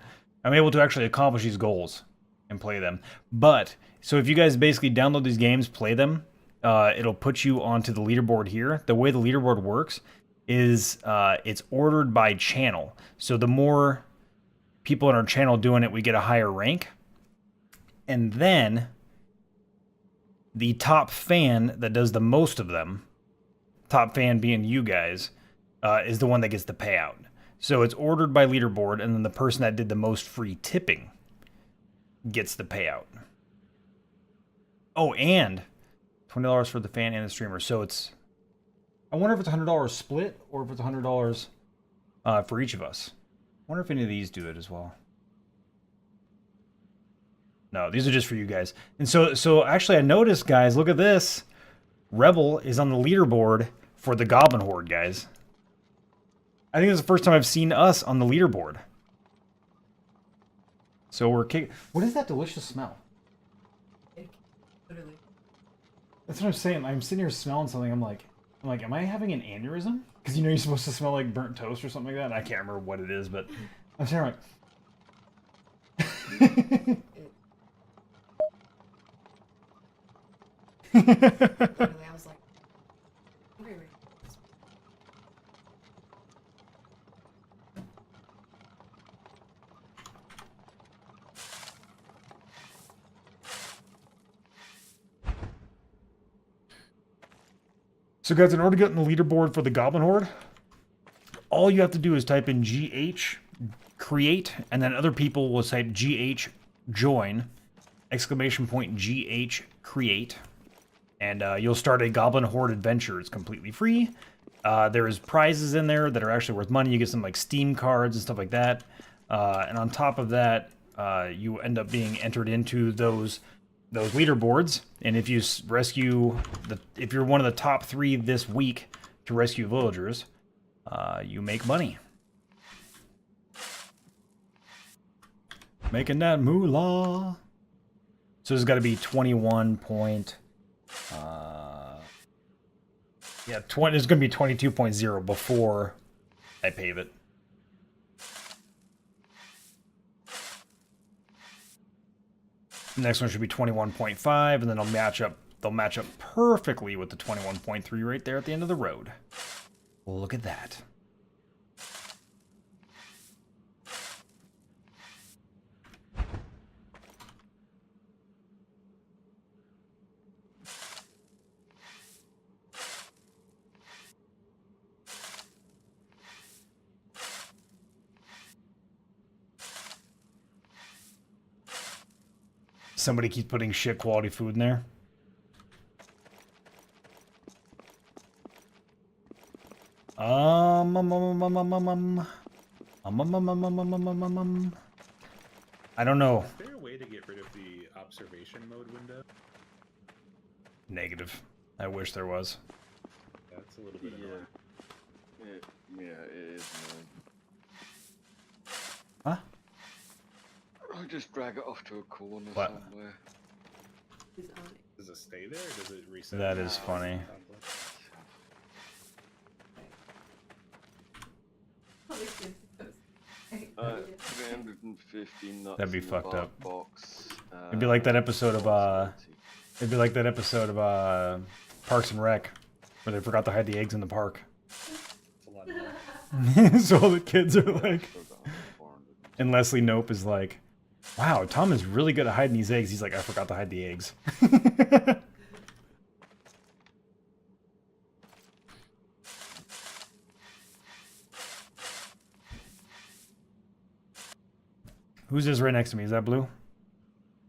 actually accomplish these goals and play them. But so if you guys basically download these games, play them, it'll put you onto the leaderboard here. The way the leaderboard works is it's ordered by channel. So the more people in our channel doing it, we get a higher rank. And then the top fan that does the most of them, top fan being you guys, is the one that gets the payout. So it's ordered by leaderboard, and then the person that did the most free tipping gets the payout. Oh, and $20 for the fan and the streamer. So it's, I wonder if it's $100 split or if it's $100 for each of us. I wonder if any of these do it as well. No, these are just for you guys. And so actually I noticed, guys, look at this. Rebel is on the leaderboard for the Goblin Horde, guys. I think this is the first time I've seen us on the leaderboard. So we're kicking. What is that delicious smell? Literally. That's what I'm saying. I'm sitting here smelling something. I'm like, am I having an aneurysm? Because you know you're supposed to smell like burnt toast or something like that. I can't remember what it is, but I'm sitting here like. Literally, I was like, wait. So guys, in order to get in the leaderboard for the Goblin Horde, all you have to do is type in GH create, and then other people will type GH join, !GH create, and you'll start a Goblin Horde adventure. It's completely free. There's prizes in there that are actually worth money. You get some like Steam cards and stuff like that. And on top of that, you end up being entered into those leaderboards. And if you rescue if you're one of the top 3 this week to rescue villagers, you make money. Making that moolah. So there's got to be 21 point. Yeah, it's going to be 22.0 before I pave it. The next one should be 21.5, and then they'll match up perfectly with the 21.3 right there at the end of the road. Look at that. Somebody keeps putting shit quality food in there. I don't know. Is there a way to get rid of the observation mode window? Negative. I wish there was. That's a little bit annoying. Yeah, it is annoying. Huh? I'll just drag it off to a corner What? somewhere. He's on it. Does it stay there, or does it reset? That is funny. All these kids post. 350 nuts. That'd be in the fucked bark up. Box. It'd be like that episode of it'd be like that episode of Parks and Rec where they forgot to hide the eggs in the park. It's a lot more. So all the kids are like, and Leslie Knope is like, wow, Tom is really good at hiding these eggs. He's like, I forgot to hide the eggs. Who's this right next to me? Is that Blue?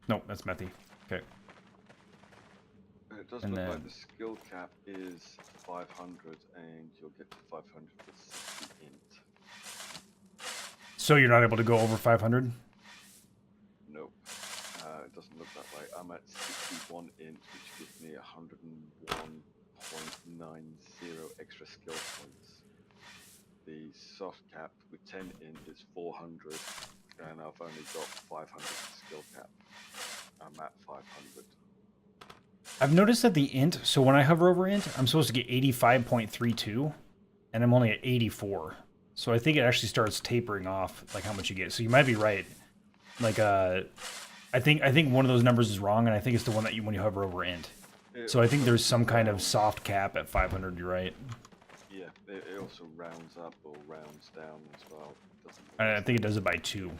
Nope, that's Methy. Okay. It does And look then- like the skill cap is 500, and you'll get to 500 with 60 int. So you're not able to go over 500? Nope. It doesn't look that way. I'm at 61 int, which gives me 101.90 extra skill points. The soft cap with 10 int is 400, and I've only got 500 skill cap. I'm at 500. I've noticed that the int, so when I hover over int, I'm supposed to get 85.32, and I'm only at 84. So I think it actually starts tapering off, like how much you get. So you might be right. Like, I think one of those numbers is wrong, and I think it's the one that you when you hover over int. So I think there's some kind of soft cap at 500. You're right. Yeah, it also rounds up or rounds down as well. Doesn't I think it does it by 2.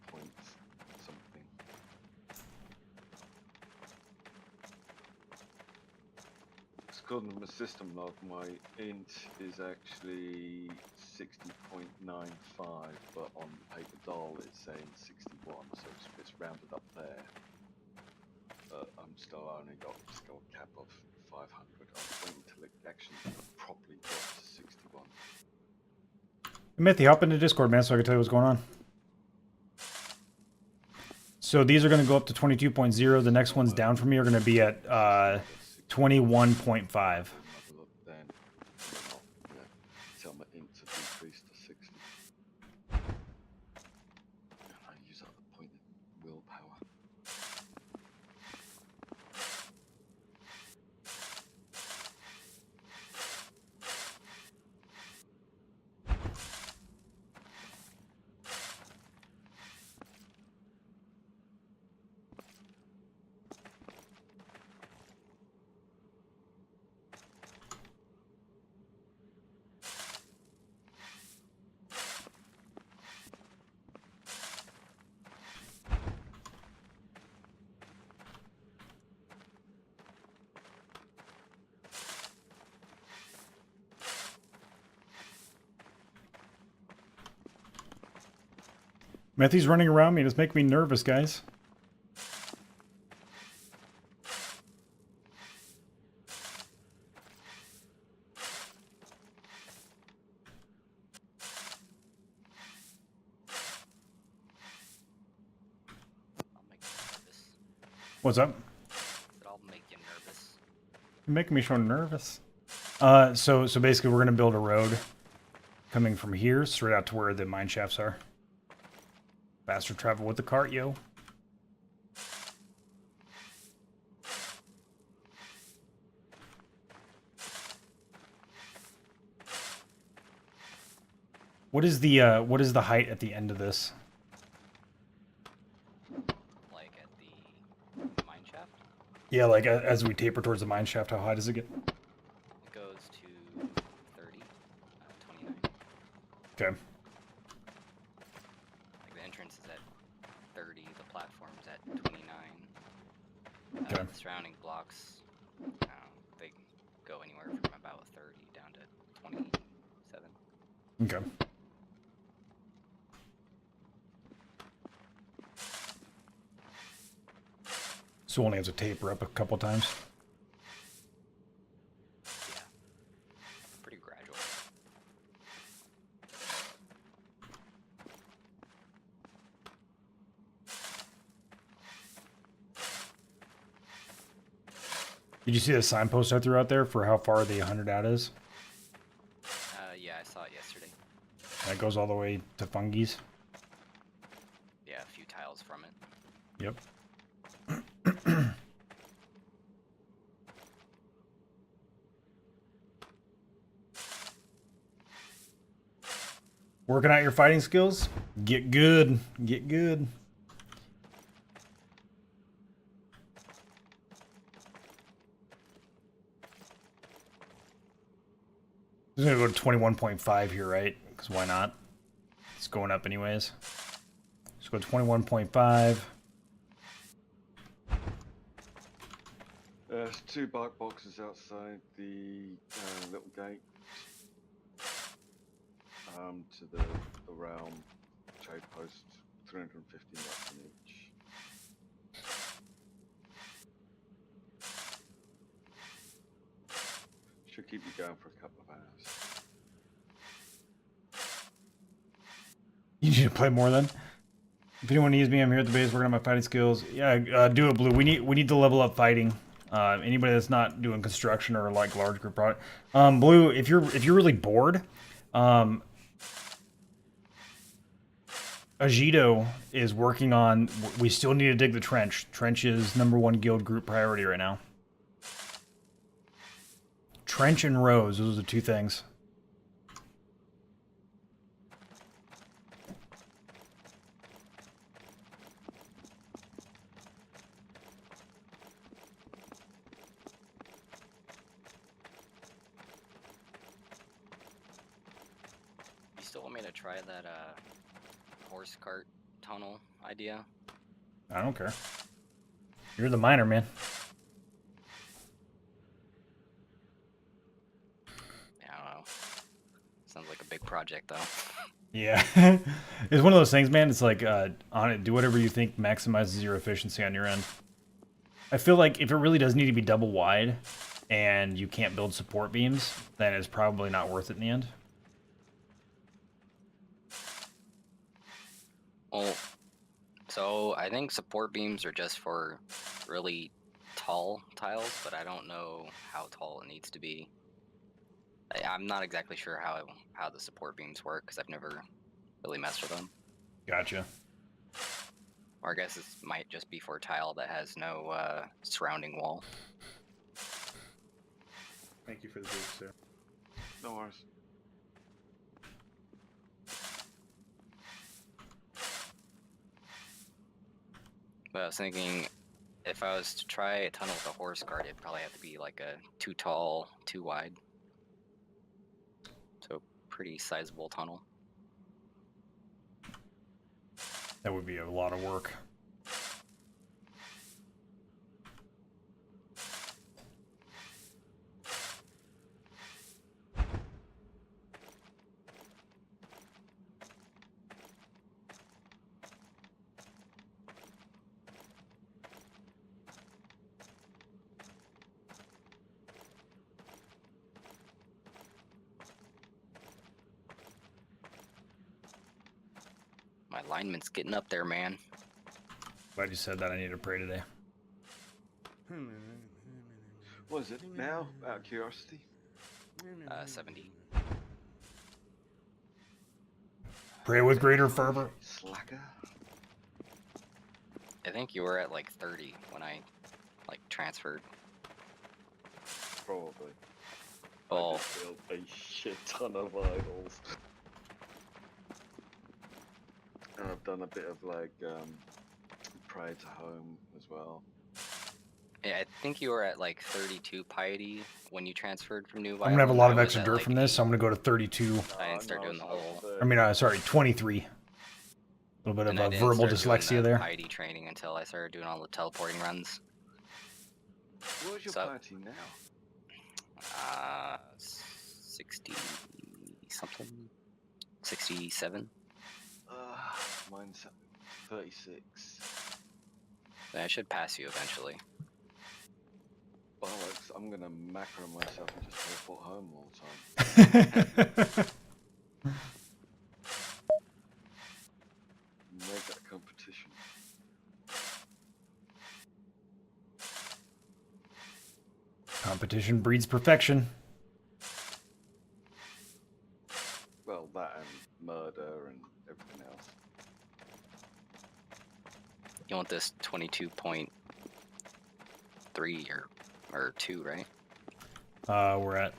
points something. According to my system log, my int is actually 60.95, but on paper doll it's saying 61, so it's rounded up there. But I'm still only got a skill cap of 500. I'm waiting until it actually properly drops to 61. Methy, hop into Discord, man, so I can tell you what's going on. So these are going to go up to 22.0. The next ones down from me are going to be at 21.5. Look then, tell my int to decrease to 60. And I use up the point in willpower. Methy's running around me and it's making me nervous, guys. I'll make you nervous. What's up? I'll make you nervous. You're making me so nervous. So basically we're gonna build a road coming from here straight out to where the mine shafts are. Faster travel with the cart, yo. What is the height at the end of this? Like Yeah, like as we taper towards the mine shaft, how high does it get? It goes to 30, 29. Okay. Like the entrance is at 30, the platform's at 29. Okay. The surrounding blocks, they go anywhere from about 30 down to 27. Okay. So we'll only have to taper up a couple times. Yeah. Pretty gradual. Did you see the signpost I threw out there for how far the 100 out is? Yeah, I saw it yesterday. That goes all the way to Fungies. Yeah, a few tiles from it. Yep. Working out your fighting skills? Get good. Get good. I'm gonna go to 21.5 here, right? Because why not? It's going up anyways. Let's go 21.5. There's 2 bark boxes outside the little gate to the realm. Trade post, 350 knots in each. Should keep you going for a couple of hours. You need to play more then. If anyone needs me, I'm here at the base working on my fighting skills. Yeah, do it, Blue. We need to level up fighting. Anybody that's not doing construction or like large group product. Blue, if you're really bored, Ajito is working on. We still need to dig the trench. Trench is #1 guild group priority right now. Trench and Rose, those are the 2 things. You still want me to try that horse cart tunnel idea? I don't care. You're the miner, man. Yeah, I don't know. Sounds like a big project, though. Yeah. It's one of those things, man. It's like, on it, do whatever you think maximizes your efficiency on your end. I feel like if it really does need to be double wide and you can't build support beams, then it's probably not worth it in the end. Well, so I think support beams are just for really tall tiles, but I don't know how tall it needs to be. I'm not exactly sure how the support beams work because I've never really messed with them. Gotcha. Or I guess it might just be for a tile that has no surrounding wall. Thank you for the boost, sir. No worries. But I was thinking, if I was to try a tunnel with a horse cart, it'd probably have to be like a 2 tall, 2 wide. So pretty sizable tunnel. That would be a lot of work. My alignment's getting up there, man. Glad you said that. I need to pray today. What is it now, out of curiosity? 70. Pray with greater fervor. Slacker. I think you were at like 30 when I like transferred. Probably. I Oh, just built a shit ton of idols. And I've done a bit of like pray to home as well. Yeah, I think you were at like 32 piety when you transferred from New I'm gonna have a Violin. lot I of was extra at, dirt like, from this, so I'm gonna go to 32. I didn't start doing the whole. I mean, sorry, 23. A little bit And of I a didn't verbal start doing dyslexia the there. piety training until I started doing all the teleporting runs. What's your So- party now? 60 something, 67. Mine's 36. I should pass you eventually. Bollocks, I'm gonna macro myself and just teleport home all the time. Make that a competition. Competition breeds perfection. Well, that and murder and everything else. You want this 22.3 or 2, right? We're at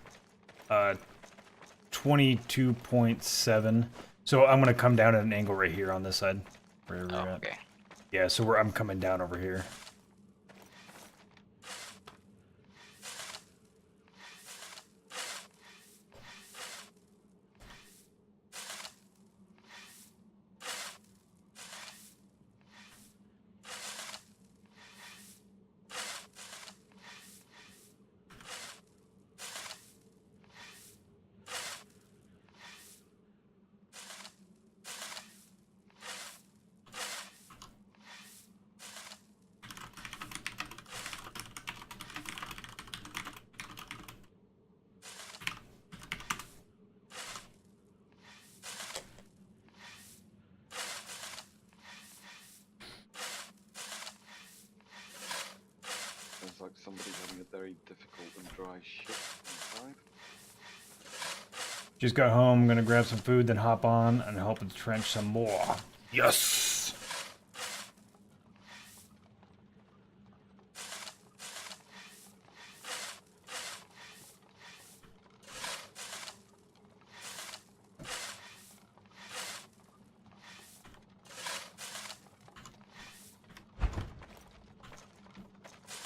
22.7. So I'm gonna come down at an angle right here on this side. Where we're at. Okay. Yeah, so I'm coming down over here. Sounds like somebody's having a very difficult and dry shit inside. Just got home, gonna grab some food, then hop on and help with the trench some more. Yes!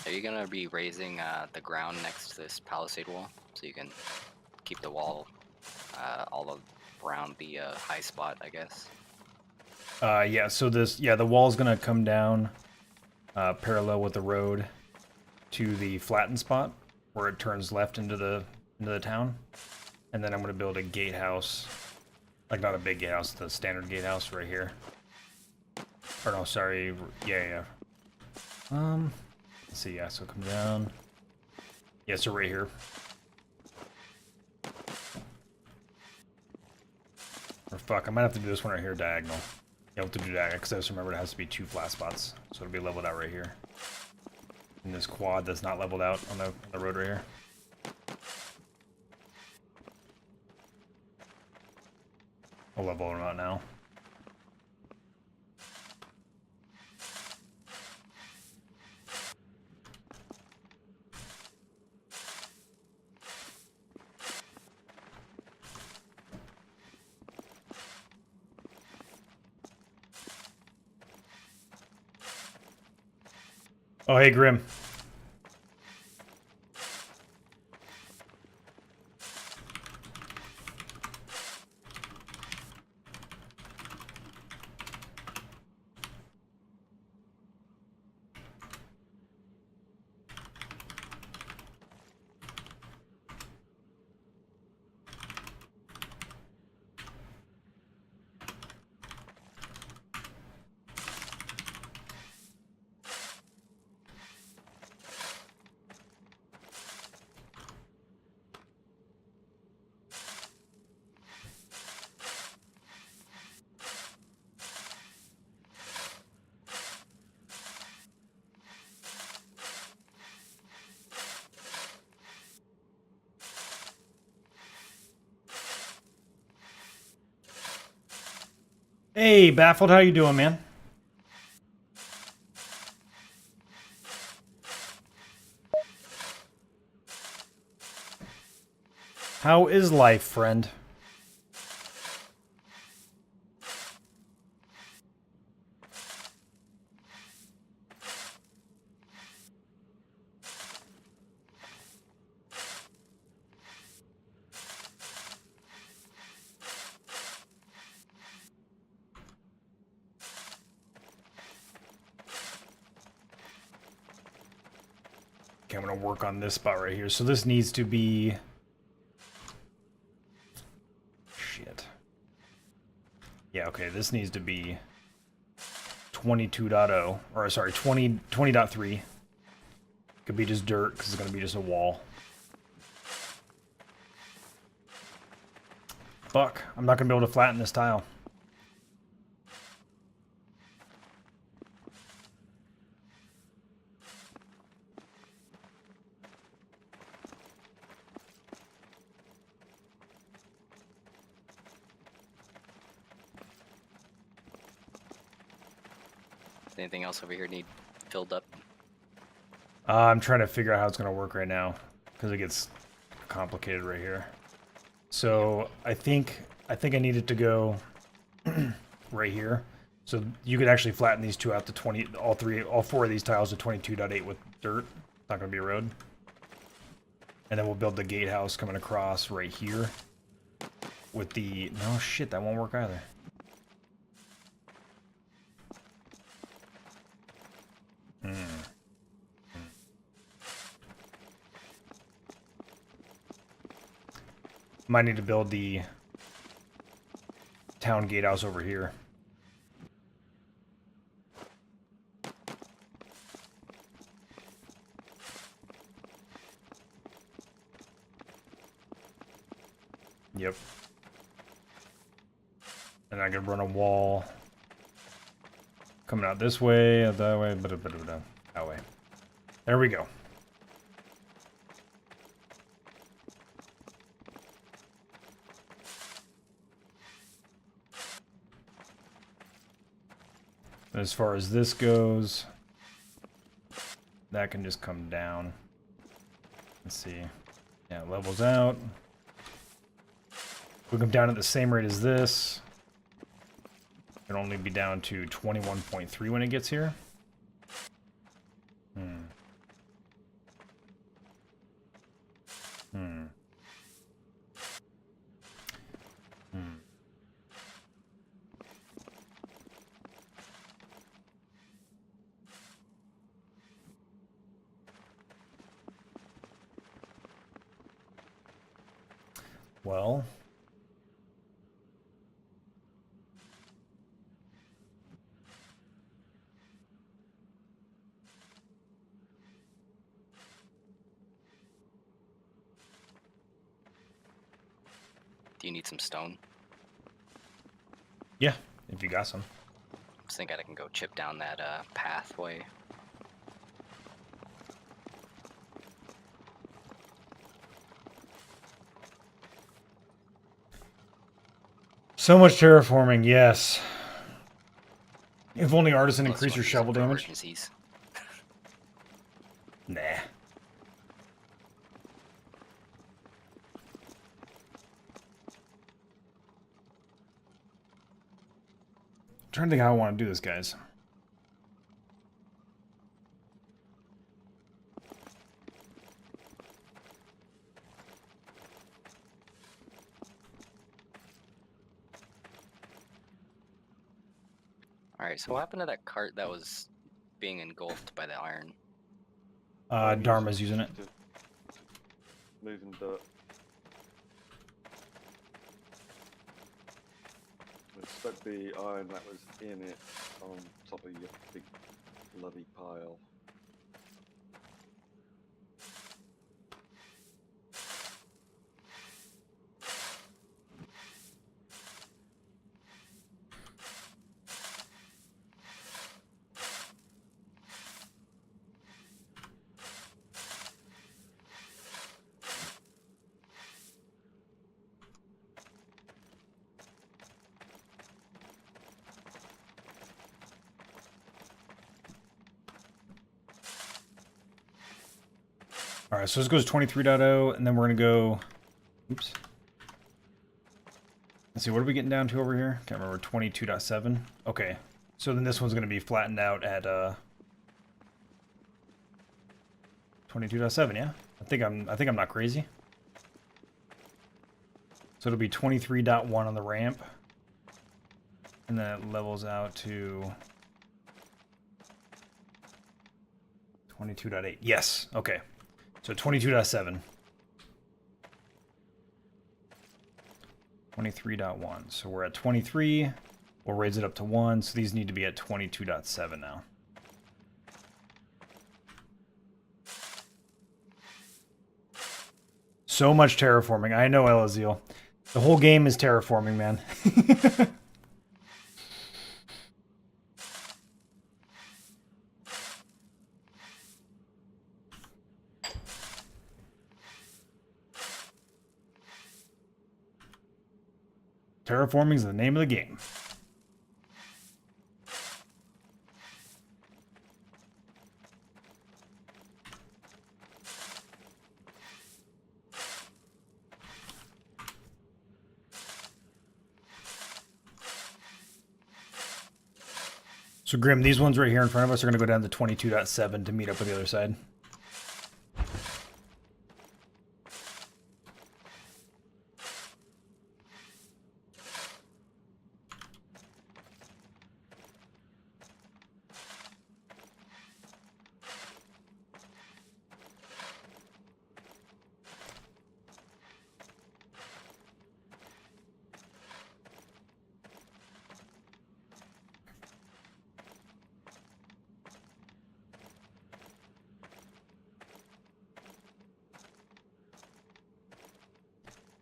Are you gonna be raising the ground next to this palisade wall so you can keep the wall all around the high spot, I guess? Yeah, so the wall's gonna come down parallel with the road to the flattened spot where it turns left into the town. And then I'm gonna build a gatehouse. Like, not a big gatehouse, the standard gatehouse right here. Or no, sorry, yeah. Let's see, yeah, so come down. Yeah, so right here. Or fuck, I might have to do this one right here diagonal. Yeah, I'll have to do diagonal, because I just remember it has to be 2 flat spots. So it'll be leveled out right here. And this quad that's not leveled out on the road right here. I'll level them out now. Oh, hey, Grim. Hey, Baffled, how you doing, man? How is life, friend? Okay, I'm gonna work on this spot right here. So this needs to be... Shit. Yeah, okay, this needs to be 22.0, or sorry, 20.3. Could be just dirt, because it's gonna be just a wall. Fuck, I'm not gonna be able to flatten this tile. Anything else over here need filled up? I'm trying to figure out how it's gonna work right now, because it gets complicated right here. So I think I need it to go right here. So you could actually flatten these two out to 20, all four of these tiles to 22.8 with dirt. It's not gonna be a road. And then we'll build the gatehouse coming across right here with the, no shit, that won't work either. Might need to build the town gatehouse over here. Yep. And I can run a wall coming out this way, that way, that way. There we go. As far as this goes, that can just come down. Let's see. Yeah, it levels out. We come down at the same rate as this. It'll only be down to 21.3 when it gets here. Well, Do you need some stone? yeah, if you got some. I was thinking I can go chip down that pathway. So much terraforming, yes. If only artisan Plus increase your one shovel for damage. emergencies. Nah. I'm trying to think how I want to do this, guys. Alright, so what happened to that cart that was being engulfed by the iron? Dharma's using it. Moving dirt. We stuck the iron that was in it on top of your big bloody pile. Alright, so this goes 23.0, and then we're going to go... Oops. Let's see, what are we getting down to over here? Can't remember, 22.7. Okay, so then this one's going to be flattened out at 22.7, yeah? I think I'm not crazy. So it'll be 23.1 on the ramp. And then it levels out to 22.8. Yes, okay. So 22.7. 23.1. So we're at 23. We'll raise it up to 1. So these need to be at 22.7 now. So much terraforming. I know, Elaziel. The whole game is terraforming, man. Terraforming is the name of the game. So Grim, these ones right here in front of us are going to go down to 22.7 to meet up with the other side.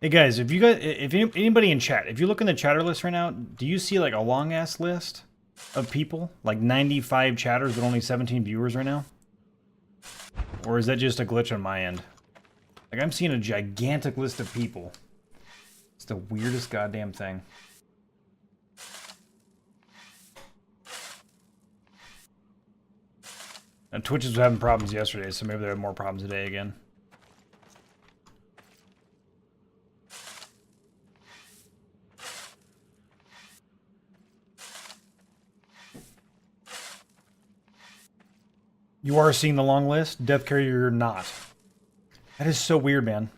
Hey guys, if anybody in chat, if you look in the chatter list right now, do you see like a long ass list of people? Like 95 chatters but only 17 viewers right now? Or is that just a glitch on my end? Like I'm seeing a gigantic list of people. It's the weirdest goddamn thing. And Twitch was having problems yesterday, so maybe they have more problems today again. You are seeing the long list? Death Carrier, you're not. That is so weird, man.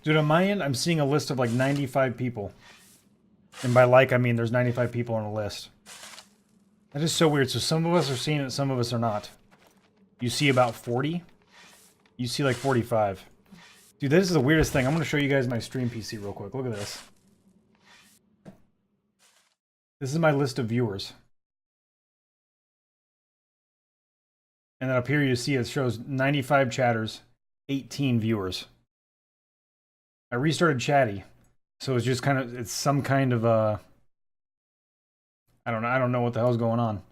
Dude, on my end, I'm seeing a list of like 95 people. And by like, I mean there's 95 people on a list. That is so weird. So some of us are seeing it, some of us are not. You see about 40? You see like 45. Dude, this is the weirdest thing. I'm going to show you guys my stream PC real quick. Look at this. This is my list of viewers. And then up here you see it shows 95 chatters, 18 viewers. I restarted Chatty, so it's just kind of, it's some kind of I don't know what the hell's going on.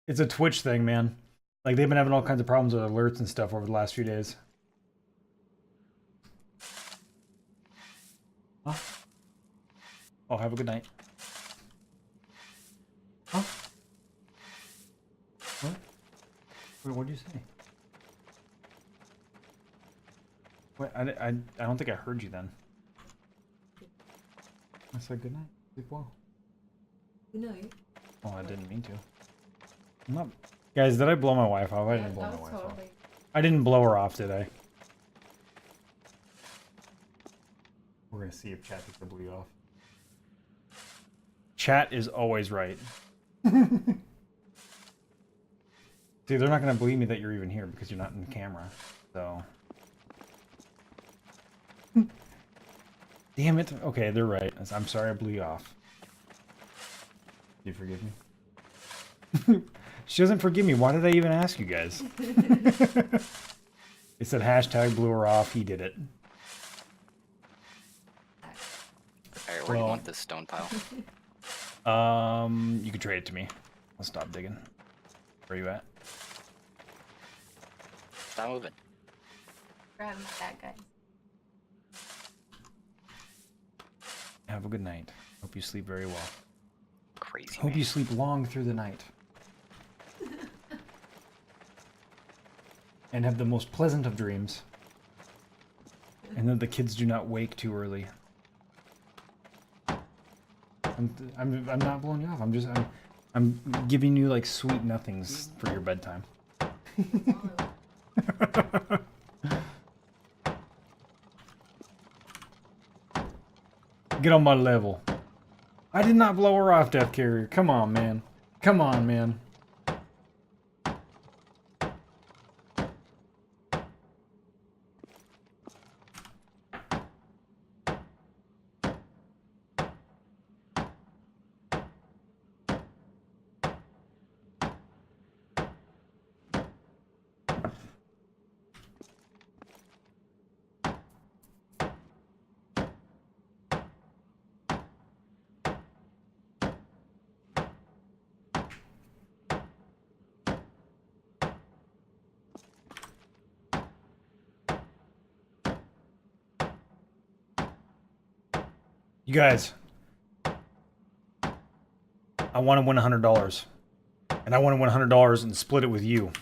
It's a Twitch thing, man. Like they've been having all kinds of problems with alerts and stuff over the last few days. Huh? Oh, have a good night. Huh? What? Wait, what did you say? Wait, I don't think I heard you then. I said good night. Sleep well. Good night. Oh, I didn't mean to. I'm not... Guys, did I blow my wife off? I didn't blow my wife off. I didn't blow her off, did I? We're gonna see if chat thinks I blew you off. Chat is always right. See, they're not gonna believe me that you're even here because you're not in camera. So. Damn it. Okay, they're right. I'm sorry I blew you off. Do you forgive me? She doesn't forgive me. Why did I even ask you guys? It said hashtag blew her off. He did it. Alright, where do you want this stone pile? You can trade it to me. I'll stop digging. Where are you at? Stop moving. Grab that guy. Have a good night. Hope you sleep very well. Crazy. Hope you sleep long through the night. And have the most pleasant of dreams. And that the kids do not wake too early. I'm not blowing you off. I'm giving you like sweet nothings for your bedtime. Get on my level. I did not blow her off, Death Carrier. Come on, man. Come on, man. You guys, I want to win $100. And I want to win $100 and split it with you.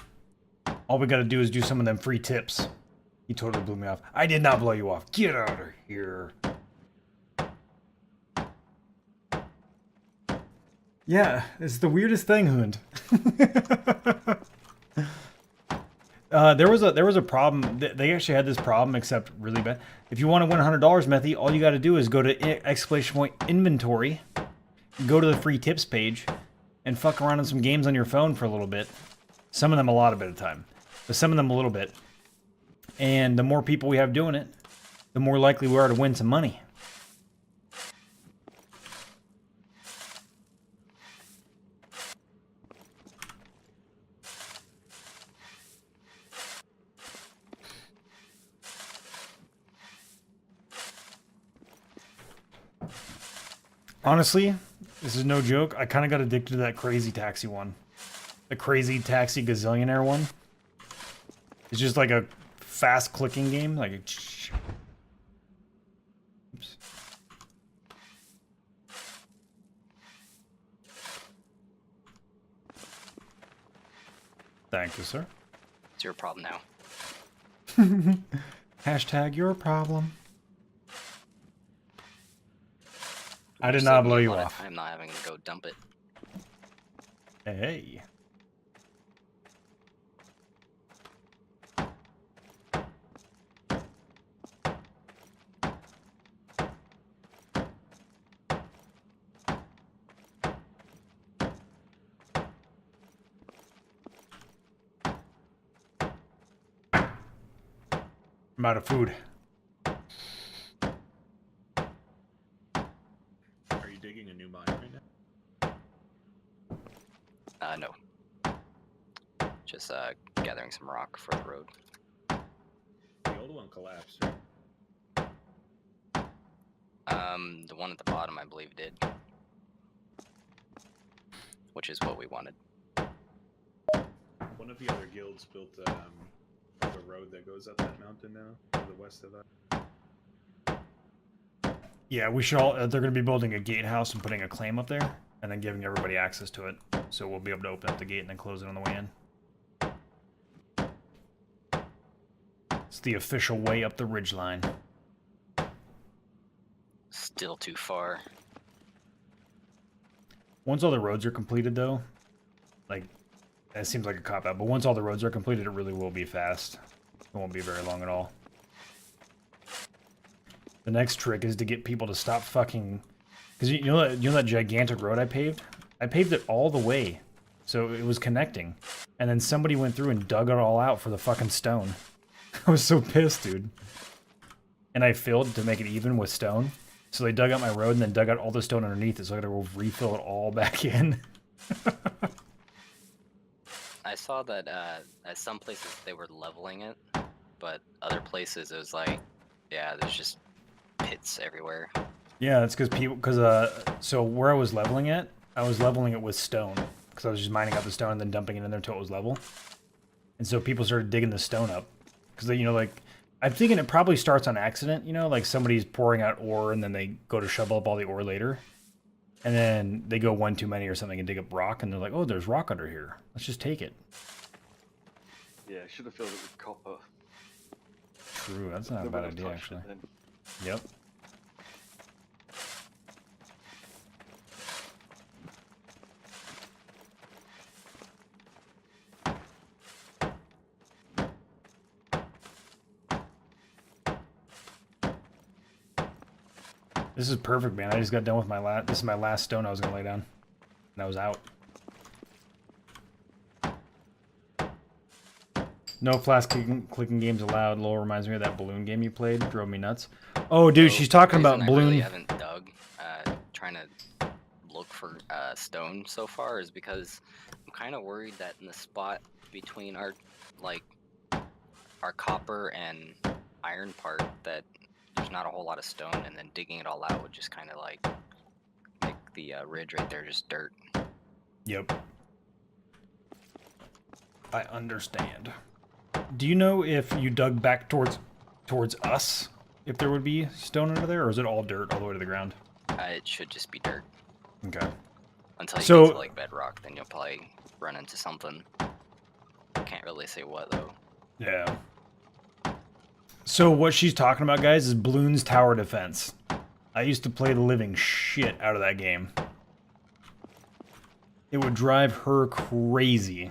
All we got to do is do some of them free tips. He totally blew me off. I did not blow you off. Get out of here. Yeah, it's the weirdest thing, Hund. There was a problem. They actually had this problem, except really bad. If you want to win $100, Methy, all you got to do is go to exclamation point inventory, go to the free tips page, and fuck around in some games on your phone for a little bit. Some of them a lot of bit of time, but some of them a little bit. And the more people we have doing it, the more likely we are to win some money. Honestly, this is no joke. I kind of got addicted to that Crazy Taxi one. The Crazy Taxi Gazillionaire one. It's just like a fast clicking game. Like a... Oops. Thank you, sir. It's your problem now. Hashtag your problem. I did Saved not me blow a you lot of off. time not having to go dump it. Hey. I'm out of food. Are you digging a new mine right now? No. Just gathering some rock for the road. The old one collapsed, right? The one at the bottom, I believe, did. Which is what we wanted. One of the other guilds built the road that goes up that mountain now, to the west of that. Yeah, we should all. They're going to be building a gatehouse and putting a claim up there, and then giving everybody access to it. So we'll be able to open up the gate and then close it on the way in. It's the official way up the ridgeline. Still too far. Once all the roads are completed, though, like, that seems like a cop-out, but once all the roads are completed, it really will be fast. It won't be very long at all. The next trick is to get people to stop fucking... Because you know that gigantic road I paved? I paved it all the way, so it was connecting. And then somebody went through and dug it all out for the fucking stone. I was so pissed, dude. And I filled to make it even with stone. So they dug out my road and then dug out all the stone underneath it, so I gotta go refill it all back in. I saw that at some places they were leveling it, but other places it was like, yeah, there's just pits everywhere. Yeah, that's so where I was leveling it with stone. Because I was just mining out the stone and then dumping it in there until it was level. And so people started digging the stone up. Because, you know, like, I'm thinking it probably starts on accident, you know? Like somebody's pouring out ore and then they go to shovel up all the ore later. And then they go one too many or something and dig up rock. And they're like, oh, there's rock under here. Let's just take it. Yeah, should have filled it with copper. True, that's not a They bad wouldn't have idea, touched it actually. then. Yep. This is perfect, man. I just got done with my this is my last stone I was gonna lay down. And I was out. No flash clicking games allowed. Lowell reminds me of that balloon game you played. Drove me nuts. Oh, dude, she's talking about I balloon. really haven't dug, trying to look for stone so far is because I'm kind of worried that in the spot between our copper and iron part that there's not a whole lot of stone, and then digging it all out would just kind of like make the ridge right there just dirt. Yep. I understand. Do you know if you dug back towards us, if there would be stone under there, or is it all dirt all the way to the ground? It should just be dirt. Okay. Until you So- get to like bedrock, then you'll probably run into something. Can't really say what though. Yeah. So what she's talking about, guys, is Bloons Tower Defense. I used to play the living shit out of that game. It would drive her crazy.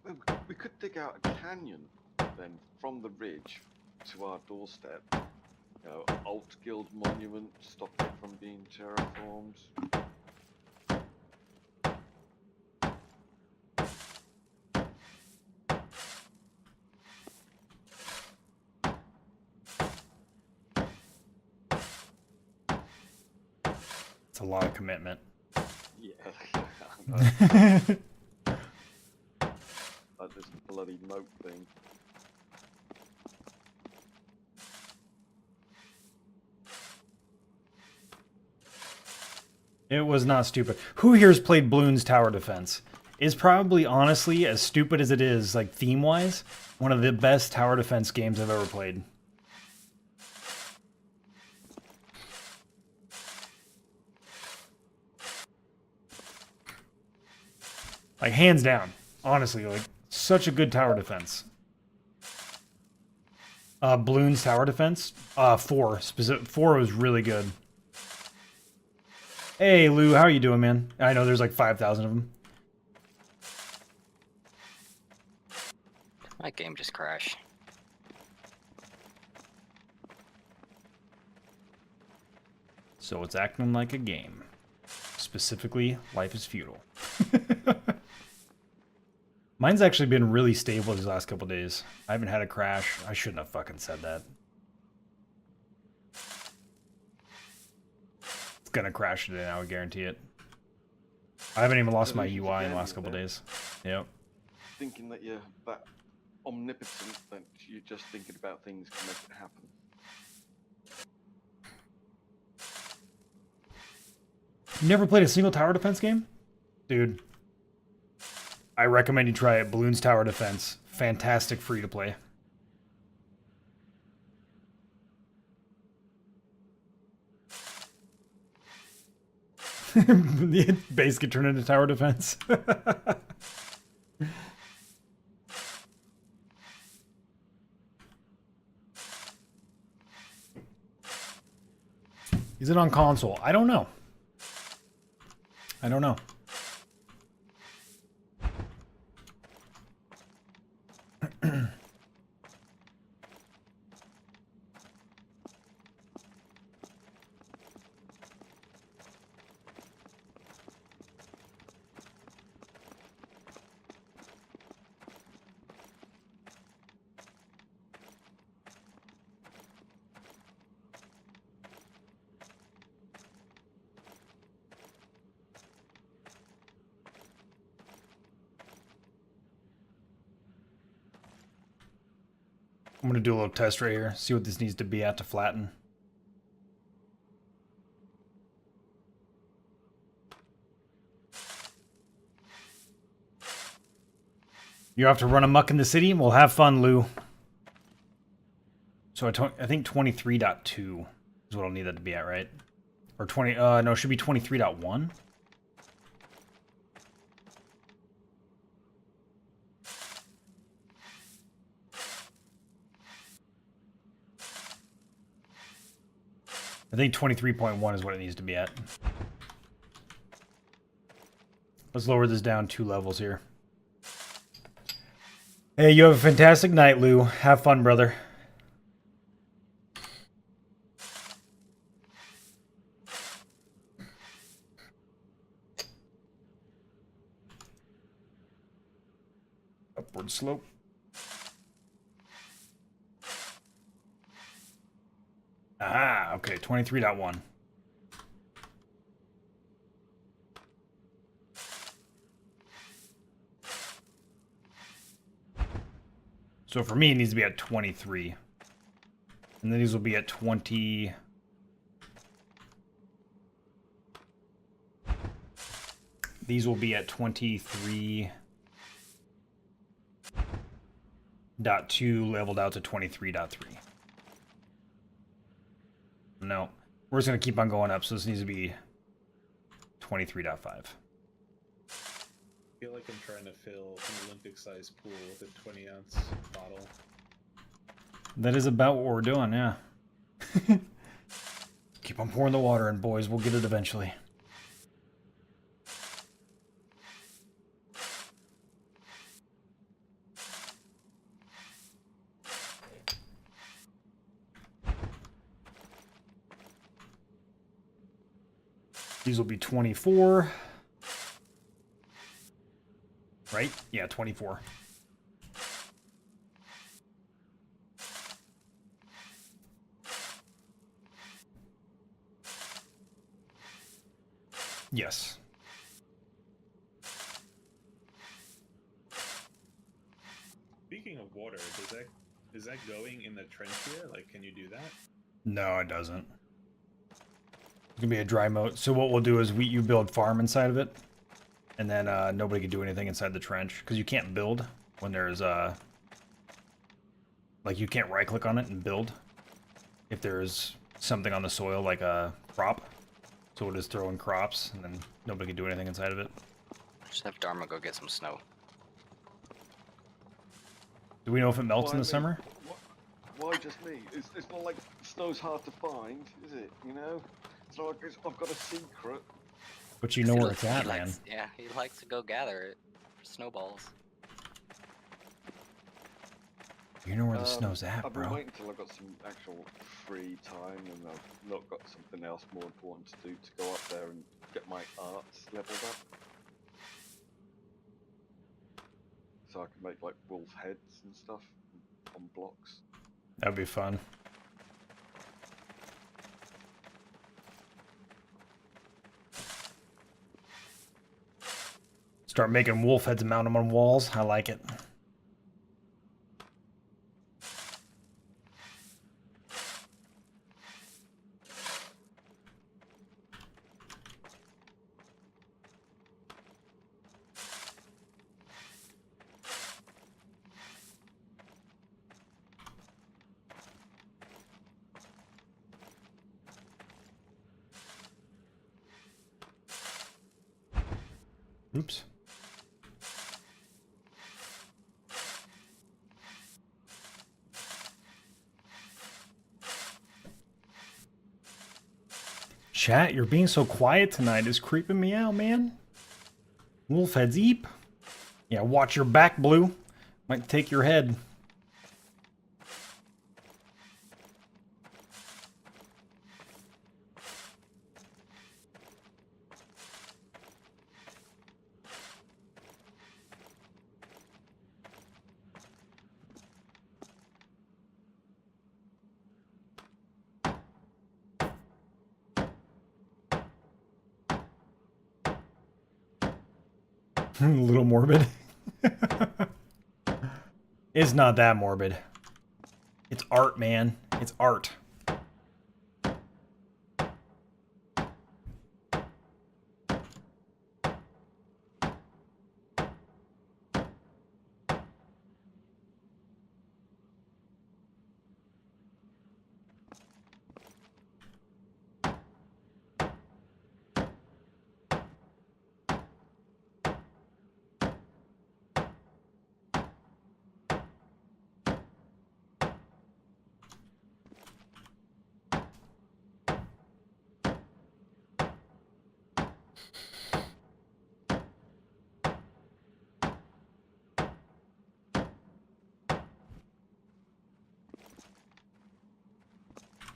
Well, we could dig out a canyon then from the ridge to our doorstep. You know, Alt Guild monument, stop it from being terraformed. It's a lot of commitment. Yeah. Like this bloody moat thing. It was not stupid. Who here's played Bloons Tower Defense? It's probably, honestly, as stupid as it is, like, theme-wise, one of the best tower defense games I've ever played. Like, hands down. Honestly, like, such a good tower defense. Bloons Tower Defense? 4. 4 was really good. Hey, Lou, how are you doing, man? I know there's like 5,000 of them. My game just crashed. So it's acting like a game. Specifically, Life is Futile. Mine's actually been really stable these last couple days. I haven't had a crash. I shouldn't have fucking said that. It's gonna crash today now, I guarantee it. I haven't even lost my UI in the last couple days. Yep. Thinking that you're that omnipotent that you're just thinking about things to make it happen. You never played a single tower defense game? Dude. I recommend you try it. Bloons Tower Defense. Fantastic free to play. The base could turn into tower defense. Is it on console? I don't know. I don't know. I'm going to do a little test right here. See what this needs to be at to flatten. You have to run amok in the city? Well, have fun, Lou. So I think 23.2 is what I'll need that to be at, right? Or 20, no, it should be 23.1. I think 23.1 is what it needs to be at. Let's lower this down 2 levels here. Hey, you have a fantastic night, Lou. Have fun, brother. Upward slope. Ah, okay, 23.1. So for me, it needs to be at 23. And then these will be at 20. These will be at 23. .2 leveled out to 23.3. No, we're just gonna keep on going up, so this needs to be 23.5. I feel like I'm trying to fill an Olympic-sized pool with a 20-ounce bottle. That is about what we're doing, yeah. Keep on pouring the water in, boys. We'll get it eventually. These will be 24. Right? Yeah, 24. Yes. Speaking of water, is that going in the trench here? Like, can you do that? No, it doesn't. It's gonna be a dry moat. So what we'll do is you build farm inside of it, and then nobody can do anything inside the trench because you can't build when there's like you can't right click on it and build if there's something on the soil like a crop. So we'll just throw in crops, and then nobody can do anything inside of it. Just have Dharma go get some snow. Do we know if it melts Why in the me? summer? Why just me? It's not like snow's hard to find, is it? You know? It's not like I've got a secret. But you know where it's He at, man. likes, yeah, he likes to go gather it for snowballs. You know where the snow's at, I've been bro. waiting until I've got some actual free time and I've not got something else more important to do to go up there and get my arts leveled up. So I can make like wolf heads and stuff on blocks. That'd be fun. Start making wolf heads and mount them on walls. I like it. Oops. Chat, you're being so quiet tonight is creeping me out, man. Wolf heads eep. Yeah, watch your back, Blue. Might take your head. A little morbid. It's not that morbid. It's art, man. It's art.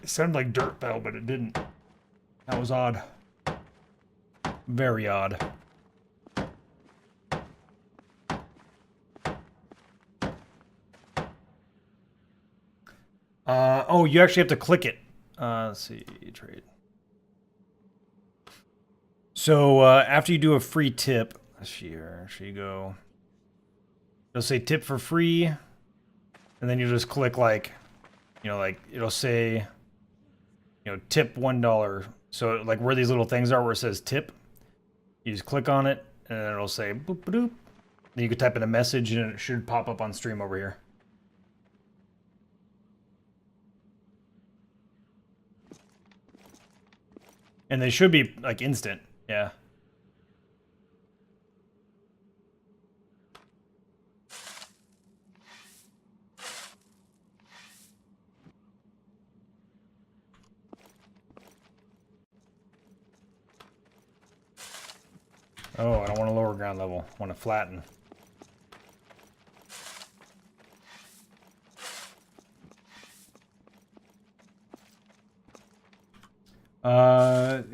It sounded like dirt fell, but it didn't. That was odd. Very odd. Oh, you actually have to click it. Let's see, trade. So after you do a free tip, let's see here. Should you go? It'll say tip for free, and then you just click like, you know, like it'll say, you know, tip $1. So like where these little things are where it says tip, you just click on it, and it'll say boop boop. Then you can type in a message, and it should pop up on stream over here. And they should be like instant. Yeah. Oh, I don't want to lower ground level. I want to flatten.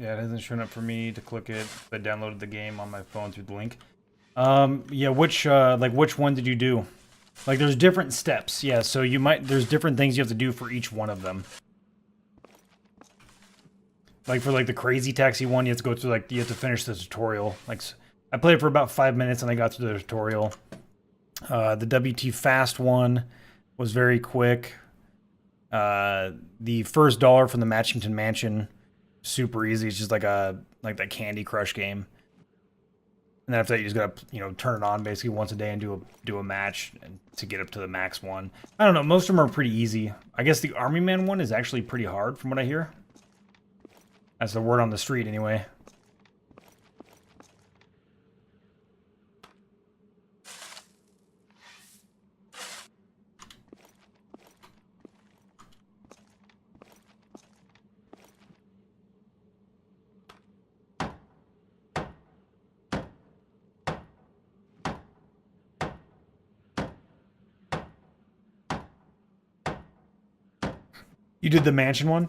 Yeah, it hasn't shown up for me to click it. I downloaded the game on my phone through the link. Yeah, which one did you do? Like, there's different steps. Yeah, so there's different things you have to do for each one of them. Like, for, like, the crazy taxi one, you have to go through, like, you have to finish the tutorial. Like, I played it for about 5 minutes and I got through the tutorial. The WT fast one was very quick. The first dollar from the Matchington Mansion, super easy. It's just like that Candy Crush game. And then after that, you just gotta, turn it on basically once a day and do a match to get up to the max one. I don't know. Most of them are pretty easy. I guess the Army Man one is actually pretty hard from what I hear. That's the word on the street anyway. You did the mansion one?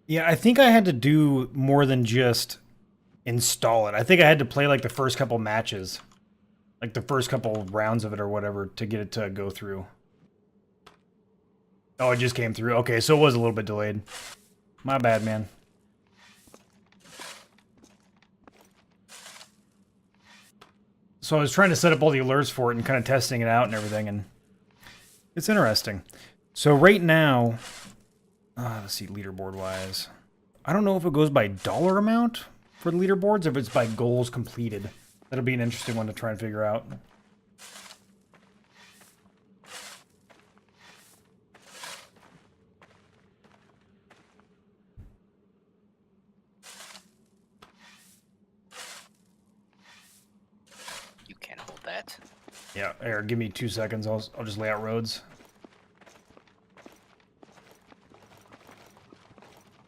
Yeah, I think I had to do more than just install it. I think I had to play like the first couple matches. Like the first couple rounds of it or whatever to get it to go through. Oh, it just came through. Okay, so it was a little bit delayed. My bad, man. So I was trying to set up all the alerts for it and kind of testing it out and everything, and it's interesting. So right now, let's see, leaderboard-wise. I don't know if it goes by dollar amount for the leaderboards, or if it's by goals completed. That'll be an interesting one to try and figure out. You can't hold that. Yeah, Eric, give me 2 seconds. I'll just lay out roads.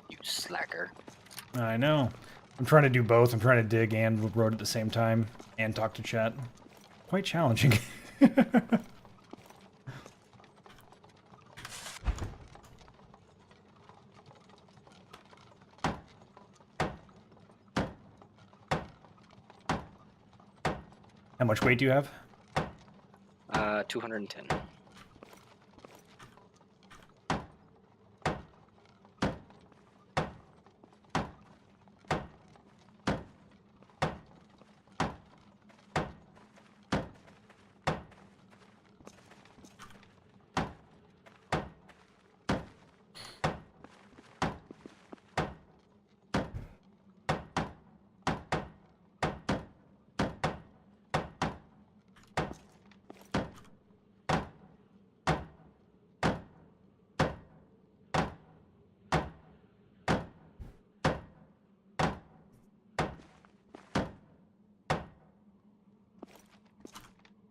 You slacker. I know. I'm trying to do both. I'm trying to dig and road at the same time and talk to chat. Quite challenging. How much weight do you have? 210.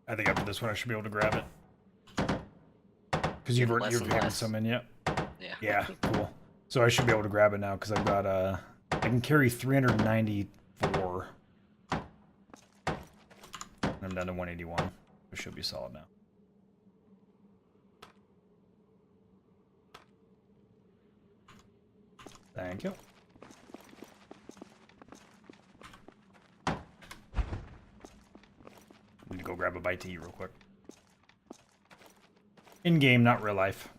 I think after this one I should be able to grab it. Because you've handed some in, yet. Yeah. Yeah, cool. So I should be able to grab it now because I've got I can carry 394. And I'm down to 181. It should be solid now. Thank you. Need to go grab a bite to eat real quick. In game, not real life.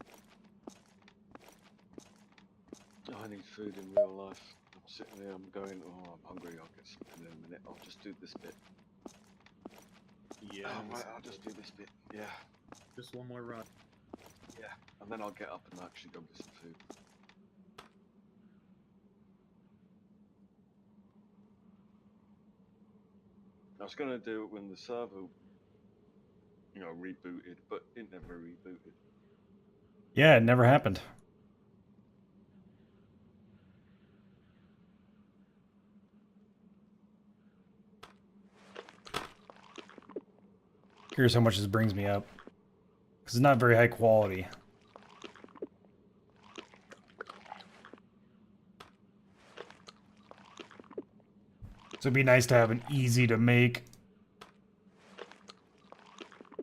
Oh, I need food in real life. I'm sitting there, I'm going, oh, I'm hungry, I'll get something in a minute. I'll just do this bit. Yeah. Oh, right, I'll just do this bit. Yeah, Just one more run. yeah. And then I'll get up and actually go get some food. I was going to do it when the server rebooted, but it never rebooted. Yeah, it never happened. Curious how much this brings me up. Because it's not very high quality. So it'd be nice to have an easy to make,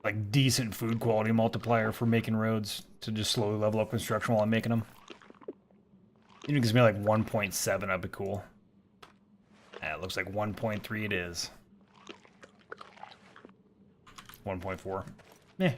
like, decent food quality multiplier for making roads to just slowly level up construction while I'm making them. Even if it gives me like 1.7, that'd be cool. Yeah, it looks like 1.3 it is. 1.4. Eh.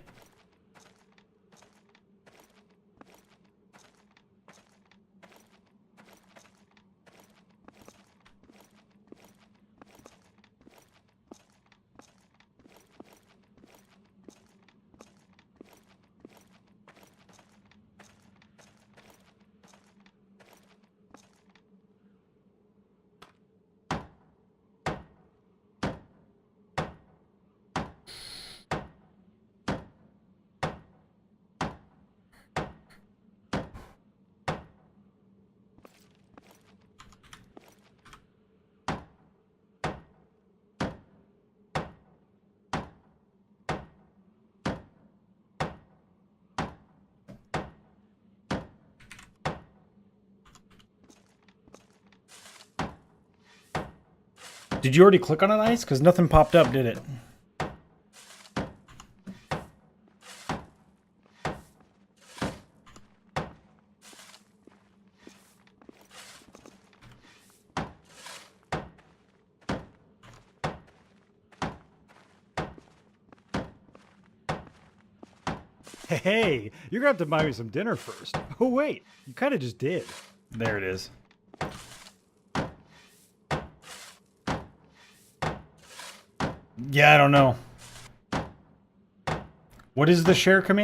Did you already click on an ice? Because nothing popped up, did it? Hey, you're gonna have to buy me some dinner first. Oh wait, you kind of just did. There it is. Yeah, I don't know. What is the share command?